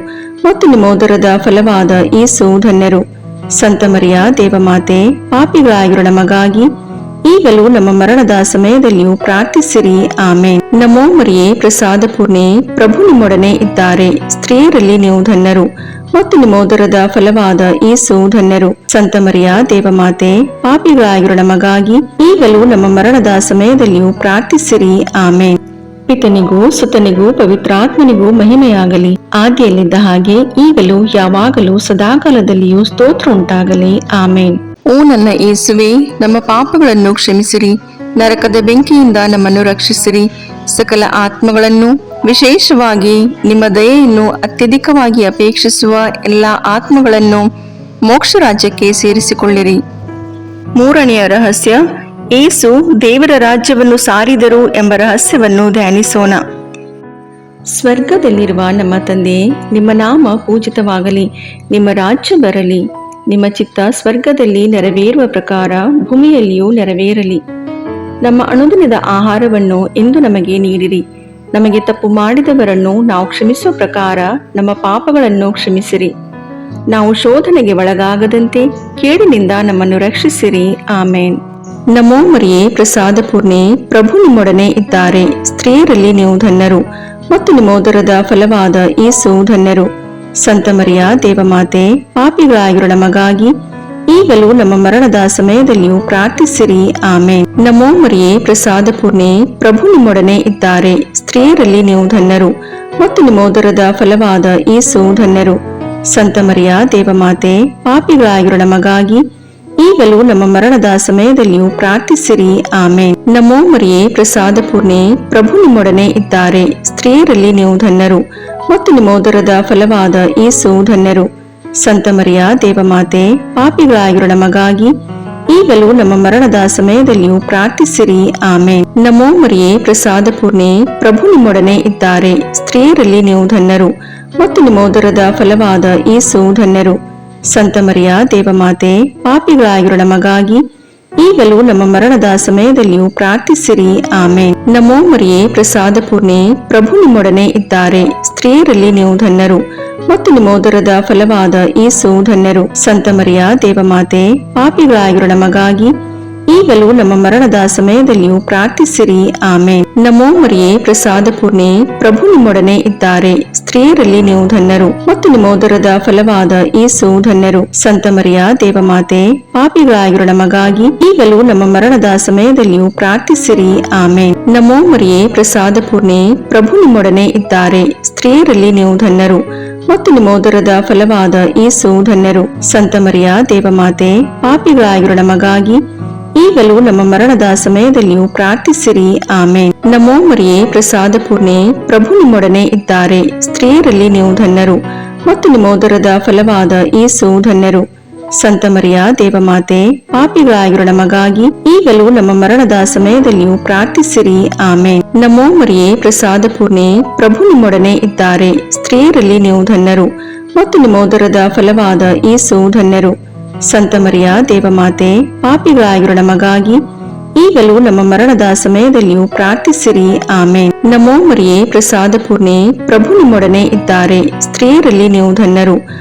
ಮತ್ತು ನಿಮ್ಮ ಉದರದ ಫಲವಾದ ಯೇಸು ಧನ್ಯರು. ಸಂತ ಮರಿಯ ದೇವಮಾತೆ, ಪಾಪಿಗಳಾಗಿರೋ ನಮಗಾಗಿ ಈಗಲೂ ನಮ್ಮ ಮರಣದ ಸಮಯದಲ್ಲಿಯೂ ಪ್ರಾರ್ಥಿಸಿರಿ. ಆಮೇನ್. ನಮೋ ಮರಿಯೇ, ಪ್ರಸಾದ ಪೂರ್ಣೆ, ಪ್ರಭು ನಿಮ್ಮೊಡನೆ ಇದ್ದಾರೆ. ಸ್ತ್ರೀಯರಲ್ಲಿ ನೀವು ಧನ್ಯರು ಮತ್ತು ನಿಮ್ಮ ಉದರದ ಫಲವಾದ ಯೇಸು ಧನ್ಯರು. ಸಂತ ಮರಿಯ ದೇವಮಾತೆ, ಪಾಪಿಗಳಾಗಿರೋ ನಮಗಾಗಿ ಈಗಲೂ ನಮ್ಮ ಮರಣದ ಸಮಯದಲ್ಲಿಯೂ ಪ್ರಾರ್ಥಿಸಿರಿ. ಆಮೇನ್. ಪಿತನಿಗೂ ಸುತನಿಗೂ ಪವಿತ್ರಾತ್ಮನಿಗೂ ಮಹಿಮೆಯಾಗಲಿ, ಆದಿಯಲ್ಲಿದ್ದ ಹಾಗೆ ಈಗಲೂ ಯಾವಾಗಲೂ ಸದಾಕಾಲದಲ್ಲಿಯೂ ಸ್ತೋತ್ರ ಉಂಟಾಗಲಿ. ಆಮೇನ್. ಓ ನನ್ನ ಯೇಸುವೆ, ನಮ್ಮ ಪಾಪಗಳನ್ನು ಕ್ಷಮಿಸಿರಿ, ನರಕದ ಬೆಂಕಿಯಿಂದ ನಮ್ಮನ್ನು ರಕ್ಷಿಸಿರಿ, ಸಕಲ ಆತ್ಮಗಳನ್ನು, ವಿಶೇಷವಾಗಿ ನಿಮ್ಮ ದಯೆಯನ್ನು ಅತ್ಯಧಿಕವಾಗಿ ಅಪೇಕ್ಷಿಸುವ ಎಲ್ಲ ಆತ್ಮಗಳನ್ನು ಮೋಕ್ಷ ರಾಜ್ಯಕ್ಕೆ ಸೇರಿಸಿಕೊಳ್ಳಿರಿ. ಮೂರನೆಯ ರಹಸ್ಯ, ಯೇಸು ದೇವರ ರಾಜ್ಯವನ್ನು ಸಾರಿದರು ಎಂಬ ರಹಸ್ಯವನ್ನು ಧ್ಯಾನಿಸೋಣ. ಸ್ವರ್ಗದಲ್ಲಿರುವ ನಮ್ಮ ತಂದೆಯೇ, ನಿಮ್ಮ ನಾಮ ಪೂಜಿತವಾಗಲಿ, ನಿಮ್ಮ ರಾಜ್ಯ ಬರಲಿ, ನಿಮ್ಮ ಚಿತ್ತ ಸ್ವರ್ಗದಲ್ಲಿ ನೆರವೇರುವ ಪ್ರಕಾರ ಭೂಮಿಯಲ್ಲಿಯೂ ನೆರವೇರಲಿ. ನಮ್ಮ ಅನುದಿನದ ಆಹಾರವನ್ನು ಇಂದು ನಮಗೆ ನೀಡಿರಿ. ನಮಗೆ ತಪ್ಪು ಮಾಡಿದವರನ್ನು ನಾವು ಕ್ಷಮಿಸುವ ಪ್ರಕಾರ ನಮ್ಮ ಪಾಪಗಳನ್ನು ಕ್ಷಮಿಸಿರಿ. ನಾವು ಶೋಧನೆಗೆ ಒಳಗಾಗದಂತೆ ಕೇಡಿನಿಂದ ನಮ್ಮನ್ನು ರಕ್ಷಿಸಿರಿ. ಆಮೇನ್. ನಮೋ ಮರಿಯೇ, ಪ್ರಸಾದ ಪೂರ್ಣೆ, ಪ್ರಭು ನಿಮ್ಮೊಡನೆ ಇದ್ದಾರೆ. ಸ್ತ್ರೀಯರಲ್ಲಿ ನೀವು ಧನ್ಯರು ಮತ್ತು ನಿಮ್ಮ ಉದರದ ಫಲವಾದ ಯೇಸು ಧನ್ಯರು. ಸಂತ ಮರಿಯ ದೇವಮಾತೆ, ಪಾಪಿಗಳಾಗಿರೋ ನಮಗಾಗಿ ಈಗಲೂ ನಮ್ಮ ಮರಣದ ಸಮಯದಲ್ಲಿಯೂ ಪ್ರಾರ್ಥಿಸಿರಿ. ಆಮೇನ್. ನಮೋ ಮರಿಯೇ, ಪ್ರಸಾದ ಪೂರ್ಣೆ, ಪ್ರಭು ನಿಮ್ಮೊಡನೆ ಇದ್ದಾರೆ. ಸ್ತ್ರೀಯರಲ್ಲಿ ನೀವು ಧನ್ಯರು ಮತ್ತು ನಿಮ್ಮ ಉದರದ ಫಲವಾದ ಯೇಸು ಧನ್ಯರು. ಸಂತ ಮರಿಯ ದೇವಮಾತೆ, ಪಾಪಿಗಳಾಗಿರೋ ನಮಗಾಗಿ ಈಗಲೂ ನಮ್ಮ ಮರಣದ ಸಮಯದಲ್ಲಿಯೂ ಪ್ರಾರ್ಥಿಸಿರಿ. ಆಮೇನ್. ನಮೋ ಮರಿಯೇ, ಪ್ರಸಾದ ಪೂರ್ಣೆ, ಪ್ರಭು ನಿಮ್ಮೊಡನೆ ಇದ್ದಾರೆ. ಸ್ತ್ರೀಯರಲ್ಲಿ ನೀವು ಧನ್ಯರು ಮತ್ತು ನಿಮ್ಮ ಉದರದ ಫಲವಾದ ಯೇಸು ಧನ್ಯರು. ಸಂತ ಮರಿಯ ದೇವಮಾತೆ, ಪಾಪಿಗಳಾಗಿರೋ ನಮಗಾಗಿ ಈಗಲೂ ನಮ್ಮ ಮರಣದ ಸಮಯದಲ್ಲಿಯೂ ಪ್ರಾರ್ಥಿಸಿರಿ. ಆಮೇನ್. ನಮೋ ಮರಿಯೇ, ಪ್ರಸಾದ ಪೂರ್ಣೆ, ಪ್ರಭು ನಿಮ್ಮೊಡನೆ ಇದ್ದಾರೆ. ಸ್ತ್ರೀಯರಲ್ಲಿ ನೀವು ಧನ್ಯರು ಮತ್ತು ನಿಮ್ಮ ಉದರದ ಫಲವಾದ ಯೇಸು ಧನ್ಯರು. ಸಂತ ಮರಿಯ ದೇವಮಾತೆ, ಪಾಪಿಗಳಾಗಿರೋ ನಮಗಾಗಿ ಈಗಲೂ ನಮ್ಮ ಮರಣದ ಸಮಯದಲ್ಲಿಯೂ ಪ್ರಾರ್ಥಿಸಿರಿ. ಆಮೇನ್. ನಮೋ ಮರಿಯೇ, ಪ್ರಸಾದ ಪೂರ್ಣೆ, ಪ್ರಭು ನಿಮ್ಮೊಡನೆ ಇದ್ದಾರೆ. ಸ್ತ್ರೀಯರಲ್ಲಿ ನೀವು ಧನ್ಯರು ಮತ್ತು ನಿಮ್ಮ ಉದರದ ಫಲವಾದ ಯೇಸು ಧನ್ಯರು. ಸಂತ ಮರಿಯ ದೇವಮಾತೆ, ಪಾಪಿಗಳಾಗಿರೋ ನಮಗಾಗಿ ಈಗಲೂ ನಮ್ಮ ಮರಣದ ಸಮಯದಲ್ಲಿಯೂ ಪ್ರಾರ್ಥಿಸಿರಿ. ಆಮೇನ್. ನಮೋ ಮರಿಯೇ, ಪ್ರಸಾದ ಪೂರ್ಣೆ, ಪ್ರಭು ನಿಮ್ಮೊಡನೆ ಇದ್ದಾರೆ. ಸ್ತ್ರೀಯರಲ್ಲಿ ನೀವು ಧನ್ಯರು ಮತ್ತು ನಿಮ್ಮ ಉದರದ ಫಲವಾದ ಯೇಸು ಧನ್ಯರು. ಸಂತ ಮರಿಯ ದೇವಮಾತೆ, ಪಾಪಿಗಳಾಗಿರೋ ನಮಗಾಗಿ ಈಗಲೂ ನಮ್ಮ ಮರಣದ ಸಮಯದಲ್ಲಿಯೂ ಪ್ರಾರ್ಥಿಸಿರಿ. ಆಮೇನ್. ನಮೋ ಮರಿಯೇ, ಪ್ರಸಾದ ಪೂರ್ಣೆ, ಪ್ರಭು ನಿಮ್ಮೊಡನೆ ಇದ್ದಾರೆ. ಸ್ತ್ರೀಯರಲ್ಲಿ ನೀವು ಧನ್ಯರು ಮತ್ತು ನಿಮ್ಮ ಉದರದ ಫಲವಾದ ಯೇಸು ಧನ್ಯರು. ಸಂತ ಮರಿಯ ದೇವಮಾತೆ, ಪಾಪಿಗಳಾಗಿರೋ ನಮಗಾಗಿ ಈಗಲೂ ನಮ್ಮ ಮರಣದ ಸಮಯದಲ್ಲಿಯೂ ಪ್ರಾರ್ಥಿಸಿರಿ. ಆಮೇನ್. ನಮೋ ಮರಿಯೇ, ಪ್ರಸಾದ ಪೂರ್ಣೆ, ಪ್ರಭು ನಿಮ್ಮೊಡನೆ ಇದ್ದಾರೆ. ಸ್ತ್ರೀಯರಲ್ಲಿ ನೀವು ಧನ್ಯರು ಮತ್ತು ನಿಮ್ಮ ಉದರದ ಫಲವಾದ ಯೇಸು ಧನ್ಯರು. ಸಂತ ಮರಿಯ ದೇವಮಾತೆ, ಪಾಪಿಗಳಾಗಿರೋ ನಮಗಾಗಿ ಈಗಲೂ ನಮ್ಮ ಮರಣದ ಸಮಯದಲ್ಲಿಯೂ ಪ್ರಾರ್ಥಿಸಿರಿ. ಆಮೇನ್. ನಮೋ ಮರಿಯೇ, ಪ್ರಸಾದ ಪೂರ್ಣೆ, ಪ್ರಭು ನಿಮ್ಮೊಡನೆ ಇದ್ದಾರೆ. ಸ್ತ್ರೀಯರಲ್ಲಿ ನೀವು ಧನ್ಯರು ಮತ್ತು ನಿಮ್ಮ ಉದರದ ಫಲವಾದ ಯೇಸು ಧನ್ಯರು. ಸಂತ ಮರಿಯ ದೇವಮಾತೆ, ಪಾಪಿಗಳಾಗಿರೋ ನಮಗಾಗಿ ಈಗಲೂ ನಮ್ಮ ಮರಣದ ಸಮಯದಲ್ಲಿಯೂ ಪ್ರಾರ್ಥಿಸಿರಿ. ಆಮೇನ್. ನಮೋ ಮರಿಯೇ, ಪ್ರಸಾದ ಪೂರ್ಣೆ, ಪ್ರಭು ನಿಮ್ಮೊಡನೆ ಇದ್ದಾರೆ. ಸ್ತ್ರೀಯರಲ್ಲಿ ನೀವು ಧನ್ಯರು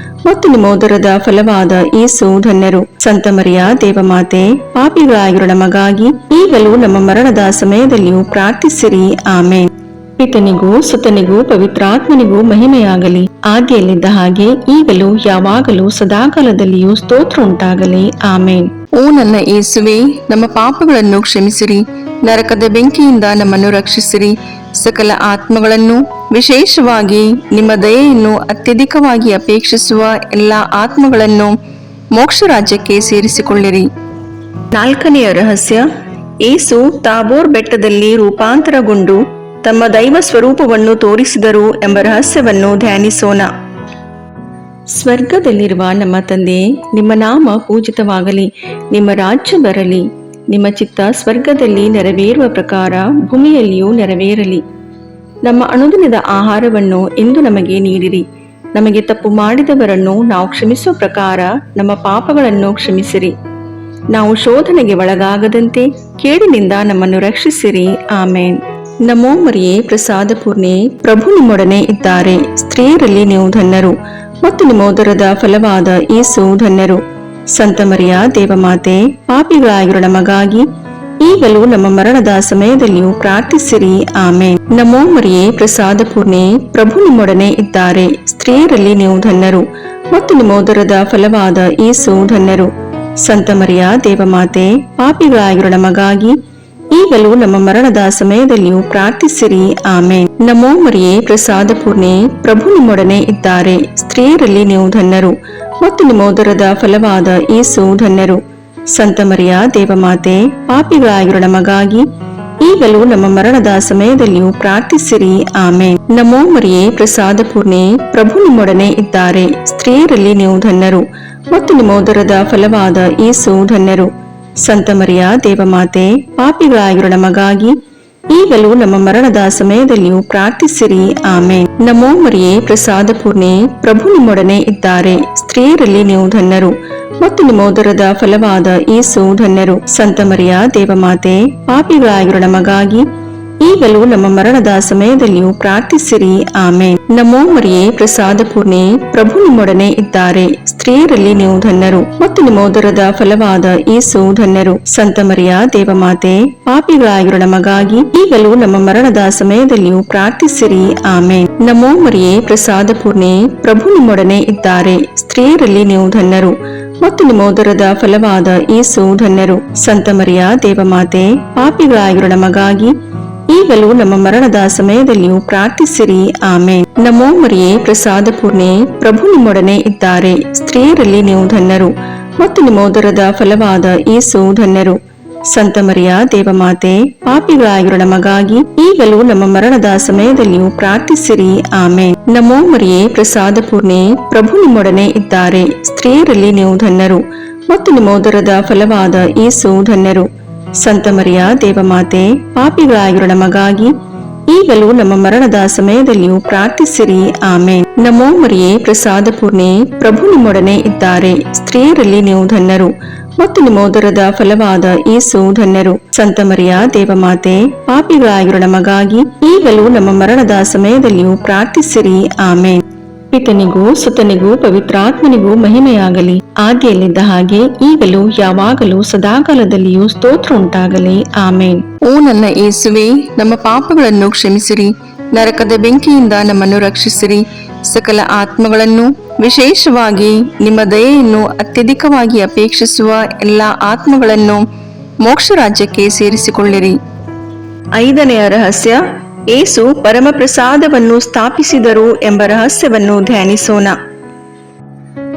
ಮತ್ತು ನಿಮ್ಮ ಉದರದ ಫಲವಾದ ಯೇಸು ಧನ್ಯರು. ಸಂತ ಮರಿಯ ದೇವಮಾತೆ, ಪಾಪಿಗಳಾಗಿರೋ ನಮಗಾಗಿ ಈಗಲೂ ನಮ್ಮ ಮರಣದ ಸಮಯದಲ್ಲಿಯೂ ಪ್ರಾರ್ಥಿಸಿರಿ. ಆಮೇನ್. ಪಿತನಿಗೂ ಸುತನಿಗೂ ಪವಿತ್ರಾತ್ಮನಿಗೂ ಮಹಿಮೆಯಾಗಲಿ, ಆದಿಯಲ್ಲಿದ್ದ ಹಾಗೆ ಈಗಲೂ ಯಾವಾಗಲೂ ಸದಾಕಾಲದಲ್ಲಿಯೂ ಸ್ತೋತ್ರ ಉಂಟಾಗಲಿ. ಆಮೇನ್. ಓ ನನ್ನ ಯೇಸುವೆ, ನಮ್ಮ ಪಾಪಗಳನ್ನು ಕ್ಷಮಿಸಿರಿ, ನರಕದ ಬೆಂಕಿಯಿಂದ ನಮ್ಮನ್ನು ರಕ್ಷಿಸಿರಿ, ಸಕಲ ಆತ್ಮಗಳನ್ನು, ವಿಶೇಷವಾಗಿ ನಿಮ್ಮ ದಯೆಯನ್ನು ಅತ್ಯಧಿಕವಾಗಿ ಅಪೇಕ್ಷಿಸುವ ಎಲ್ಲಾ ಆತ್ಮಗಳನ್ನು ಮೋಕ್ಷ ರಾಜ್ಯಕ್ಕೆ ಸೇರಿಸಿಕೊಳ್ಳಿರಿ. 4ನೆಯ ರಹಸ್ಯ, ಯೇಸು ತಾಬೋರ್ ಬೆಟ್ಟದಲ್ಲಿ ರೂಪಾಂತರಗೊಂಡು ತಮ್ಮ ದೈವ ಸ್ವರೂಪವನ್ನು ತೋರಿಸಿದರು ಎಂಬ ರಹಸ್ಯವನ್ನು ಧ್ಯಾನಿಸೋಣ. ಸ್ವರ್ಗದಲ್ಲಿರುವ ನಮ್ಮ ತಂದೆ, ನಿಮ್ಮ ನಾಮ ಪೂಜಿತವಾಗಲಿ, ನಿಮ್ಮ ರಾಜ್ಯ ಬರಲಿ, ನಿಮ್ಮ ಚಿತ್ತ ಸ್ವರ್ಗದಲ್ಲಿ ನೆರವೇರುವ ಪ್ರಕಾರ ಭೂಮಿಯಲ್ಲಿಯೂ ನೆರವೇರಲಿ. ನಮ್ಮ ಅನುದಿನದ ಆಹಾರವನ್ನು ಇಂದು ನಮಗೆ ನೀಡಿರಿ. ನಮಗೆ ತಪ್ಪು ಮಾಡಿದವರನ್ನು ನಾವು ಕ್ಷಮಿಸುವ ಪ್ರಕಾರ ನಮ್ಮ ಪಾಪಗಳನ್ನು ಕ್ಷಮಿಸಿರಿ. ನಾವು ಶೋಧನೆಗೆ ಒಳಗಾಗದಂತೆ ಕೇಡಿನಿಂದ ನಮ್ಮನ್ನು ರಕ್ಷಿಸಿರಿ. ಆಮೇನ್. ನಮೋ ಮರಿಯೇ, ಪ್ರಸಾದ ಪೂರ್ಣೆ, ಪ್ರಭು ನಿಮ್ಮೊಡನೆ ಇದ್ದಾರೆ. ಸ್ತ್ರೀಯರಲ್ಲಿ ನೀವು ಧನ್ಯರು ಮತ್ತು ನಿಮ್ಮ ಉದರದ ಫಲವಾದ ಯೇಸು ಧನ್ಯರು. ಸಂತ ಮರಿಯ ದೇವಮಾತೆ, ಪಾಪಿಗಳಾಗಿರೋ ನಮಗಾಗಿ ಈಗಲೂ ನಮ್ಮ ಮರಣದ ಸಮಯದಲ್ಲಿಯೂ ಪ್ರಾರ್ಥಿಸಿರಿ. ಆಮೇನ್. ನಮೋ ಮರಿಯೇ, ಪ್ರಸಾದ ಪೂರ್ಣೆ, ಪ್ರಭು ನಿಮ್ಮೊಡನೆ ಇದ್ದಾರೆ. ಸ್ತ್ರೀಯರಲ್ಲಿ ನೀವು ಧನ್ಯರು ಮತ್ತು ನಿಮ್ಮ ಉದರದ ಫಲವಾದ ಯೇಸು ಧನ್ಯರು. ಸಂತ ಮರಿಯ ದೇವಮಾತೆ, ಪಾಪಿಗಳಾಗಿರೋ ನಮಗಾಗಿ ಈಗಲೂ ನಮ್ಮ ಮರಣದ ಸಮಯದಲ್ಲಿಯೂ ಪ್ರಾರ್ಥಿಸಿರಿ. ಆಮೇನ್. ನಮೋ ಮರಿಯೇ, ಪ್ರಸಾದ ಪೂರ್ಣೆ, ಪ್ರಭು ನಿಮ್ಮೊಡನೆ ಇದ್ದಾರೆ. ಸ್ತ್ರೀಯರಲ್ಲಿ ನೀವು ಧನ್ಯರು ಮತ್ತು ನಿಮ್ಮ ಉದರದ ಫಲವಾದ ಯೇಸು ಧನ್ಯರು. ಸಂತ ಮರಿಯ ದೇವಮಾತೆ, ಪಾಪಿಗಳಾಗಿರೋ ನಮಗಾಗಿ ಈಗಲೂ ನಮ್ಮ ಮರಣದ ಸಮಯದಲ್ಲಿಯೂ ಪ್ರಾರ್ಥಿಸಿರಿ. ಆಮೇನ್. ನಮೋ ಮರಿಯೇ, ಪ್ರಸಾದ ಪೂರ್ಣೆ, ಪ್ರಭು ನಿಮ್ಮೊಡನೆ ಇದ್ದಾರೆ. ಸ್ತ್ರೀಯರಲ್ಲಿ ನೀವು ಧನ್ಯರು ಮತ್ತು ನಿಮ್ಮ ಉದರದ ಫಲವಾದ ಯೇಸು ಧನ್ಯರು. ಸಂತ ಮರಿಯ ದೇವಮಾತೆ, ಪಾಪಿಗಳಾಗಿರೋ ನಮಗಾಗಿ ಈಗಲೂ ನಮ್ಮ ಮರಣದ ಸಮಯದಲ್ಲಿಯೂ ಪ್ರಾರ್ಥಿಸಿರಿ. ಆಮೇನ್. ನಮೋ ಮರಿಯೇ, ಪ್ರಸಾದ ಪೂರ್ಣೆ, ಪ್ರಭು ನಿಮ್ಮೊಡನೆ ಇದ್ದಾರೆ. ಸ್ತ್ರೀಯರಲ್ಲಿ ನೀವು ಧನ್ಯರು ಮತ್ತು ನಿಮ್ಮ ಉದರದ ಫಲವಾದ ಯೇಸು ಧನ್ಯರು. ಸಂತ ಮರಿಯ ದೇವಮಾತೆ, ಪಾಪಿಗಳಾಗಿರೋ ನಮಗಾಗಿ ಈಗಲೂ ನಮ್ಮ ಮರಣದ ಸಮಯದಲ್ಲಿಯೂ ಪ್ರಾರ್ಥಿಸಿರಿ. ಆಮೇನ್. ನಮೋ ಮರಿಯೇ, ಪ್ರಸಾದ ಪೂರ್ಣೆ, ಪ್ರಭು ನಿಮ್ಮೊಡನೆ ಇದ್ದಾರೆ. ಸ್ತ್ರೀಯರಲ್ಲಿ ನೀವು ಧನ್ಯರು ಮತ್ತು ನಿಮ್ಮ ಉದರದ ಫಲವಾದ ಯೇಸು ಧನ್ಯರು. ಸಂತ ಮರಿಯ ದೇವಮಾತೆ, ಪಾಪಿಗಳಾಗಿರೋ ನಮಗಾಗಿ ಈಗಲೂ ನಮ್ಮ ಮರಣದ ಸಮಯದಲ್ಲಿಯೂ ಪ್ರಾರ್ಥಿಸಿರಿ. ಆಮೇನ್. ನಮೋ ಮರಿಯೇ, ಪ್ರಸಾದ ಪೂರ್ಣೆ, ಪ್ರಭು ನಿಮ್ಮೊಡನೆ ಇದ್ದಾರೆ. ಸ್ತ್ರೀಯರಲ್ಲಿ ನೀವು ಧನ್ಯರು ಮತ್ತು ನಿಮ್ಮ ಉದರದ ಫಲವಾದ ಯೇಸು ಧನ್ಯರು. ಸಂತ ಮರಿಯ ದೇವಮಾತೆ, ಪಾಪಿಗಳಾಗಿರೋ ನಮಗಾಗಿ ಈಗಲೂ ನಮ್ಮ ಮರಣದ ಸಮಯದಲ್ಲಿಯೂ ಪ್ರಾರ್ಥಿಸಿರಿ. ಆಮೇನ್. ನಮೋ ಮರಿಯೇ, ಪ್ರಸಾದ ಪೂರ್ಣೆ, ಪ್ರಭು ನಿಮ್ಮೊಡನೆ ಇದ್ದಾರೆ. ಸ್ತ್ರೀಯರಲ್ಲಿ ನೀವು ಧನ್ಯರು ಮತ್ತು ನಿಮ್ಮ ಉದರದ ಫಲವಾದ ಯೇಸು ಧನ್ಯರು. ಸಂತ ಮರಿಯ ದೇವಮಾತೆ, ಪಾಪಿಗಳಾಗಿರೋ ನಮಗಾಗಿ ಈಗಲೂ ನಮ್ಮ ಮರಣದ ಸಮಯದಲ್ಲಿಯೂ ಪ್ರಾರ್ಥಿಸಿರಿ. ಆಮೇನ್. ನಮೋ ಮರಿಯೇ, ಪ್ರಸಾದ ಪೂರ್ಣೆ, ಪ್ರಭು ನಿಮ್ಮೊಡನೆ ಇದ್ದಾರೆ. ಸ್ತ್ರೀಯರಲ್ಲಿ ನೀವು ಧನ್ಯರು ಮತ್ತು ನಿಮ್ಮ ಉದರದ ಫಲವಾದ ಯೇಸು ಧನ್ಯರು. ಸಂತ ಮರಿಯ ದೇವಮಾತೆ, ಪಾಪಿಗಳಾಗಿರೋ ನಮಗಾಗಿ ಈಗಲೂ ನಮ್ಮ ಮರಣದ ಸಮಯದಲ್ಲಿಯೂ ಪ್ರಾರ್ಥಿಸಿರಿ. ಆಮೇನ್. ನಮೋ ಮರಿಯೇ, ಪ್ರಸಾದ ಪೂರ್ಣೆ, ಪ್ರಭು ನಿಮ್ಮೊಡನೆ ಇದ್ದಾರೆ. ಸ್ತ್ರೀಯರಲ್ಲಿ ನೀವು ಧನ್ಯರು ಮತ್ತು ನಿಮ್ಮ ಉದರದ ಫಲವಾದ ಯೇಸು ಧನ್ಯರು. ಸಂತ ಮರಿಯ ದೇವಮಾತೆ, ಪಾಪಿಗಳಾಗಿರೋ ನಮಗಾಗಿ ಈಗಲೂ ನಮ್ಮ ಮರಣದ ಸಮಯದಲ್ಲಿಯೂ ಪ್ರಾರ್ಥಿಸಿರಿ. ಆಮೇನ್. ಪಿತನಿಗೂ ಸುತನಿಗೂ ಪವಿತ್ರಾತ್ಮನಿಗೂ ಮಹಿಮೆಯಾಗಲಿ, ಆದಿಯಲ್ಲಿದ್ದ ಹಾಗೆ ಈಗಲೂ ಯಾವಾಗಲೂ ಸದಾಕಾಲದಲ್ಲಿಯೂ ಸ್ತೋತ್ರ ಉಂಟಾಗಲಿ. ಆಮೇನ್. ಓ ನನ್ನ ಯೇಸುವೆ, ನಮ್ಮ ಪಾಪಗಳನ್ನು ಕ್ಷಮಿಸಿರಿ, ನರಕದ ಬೆಂಕಿಯಿಂದ ನಮ್ಮನ್ನು ರಕ್ಷಿಸಿರಿ, ಸಕಲ ಆತ್ಮಗಳನ್ನು, ವಿಶೇಷವಾಗಿ ನಿಮ್ಮ ದಯೆಯನ್ನು ಅತ್ಯಧಿಕವಾಗಿ ಅಪೇಕ್ಷಿಸುವ ಎಲ್ಲ ಆತ್ಮಗಳನ್ನು ಮೋಕ್ಷ ರಾಜ್ಯಕ್ಕೆ ಸೇರಿಸಿಕೊಳ್ಳಿರಿ. 5ನೆಯ ರಹಸ್ಯ, ಯೇಸು ಪರಮಪ್ರಸಾದವನ್ನು ಸ್ಥಾಪಿಸಿದರು ಎಂಬ ರಹಸ್ಯವನ್ನು ಧ್ಯಾನಿಸೋಣ.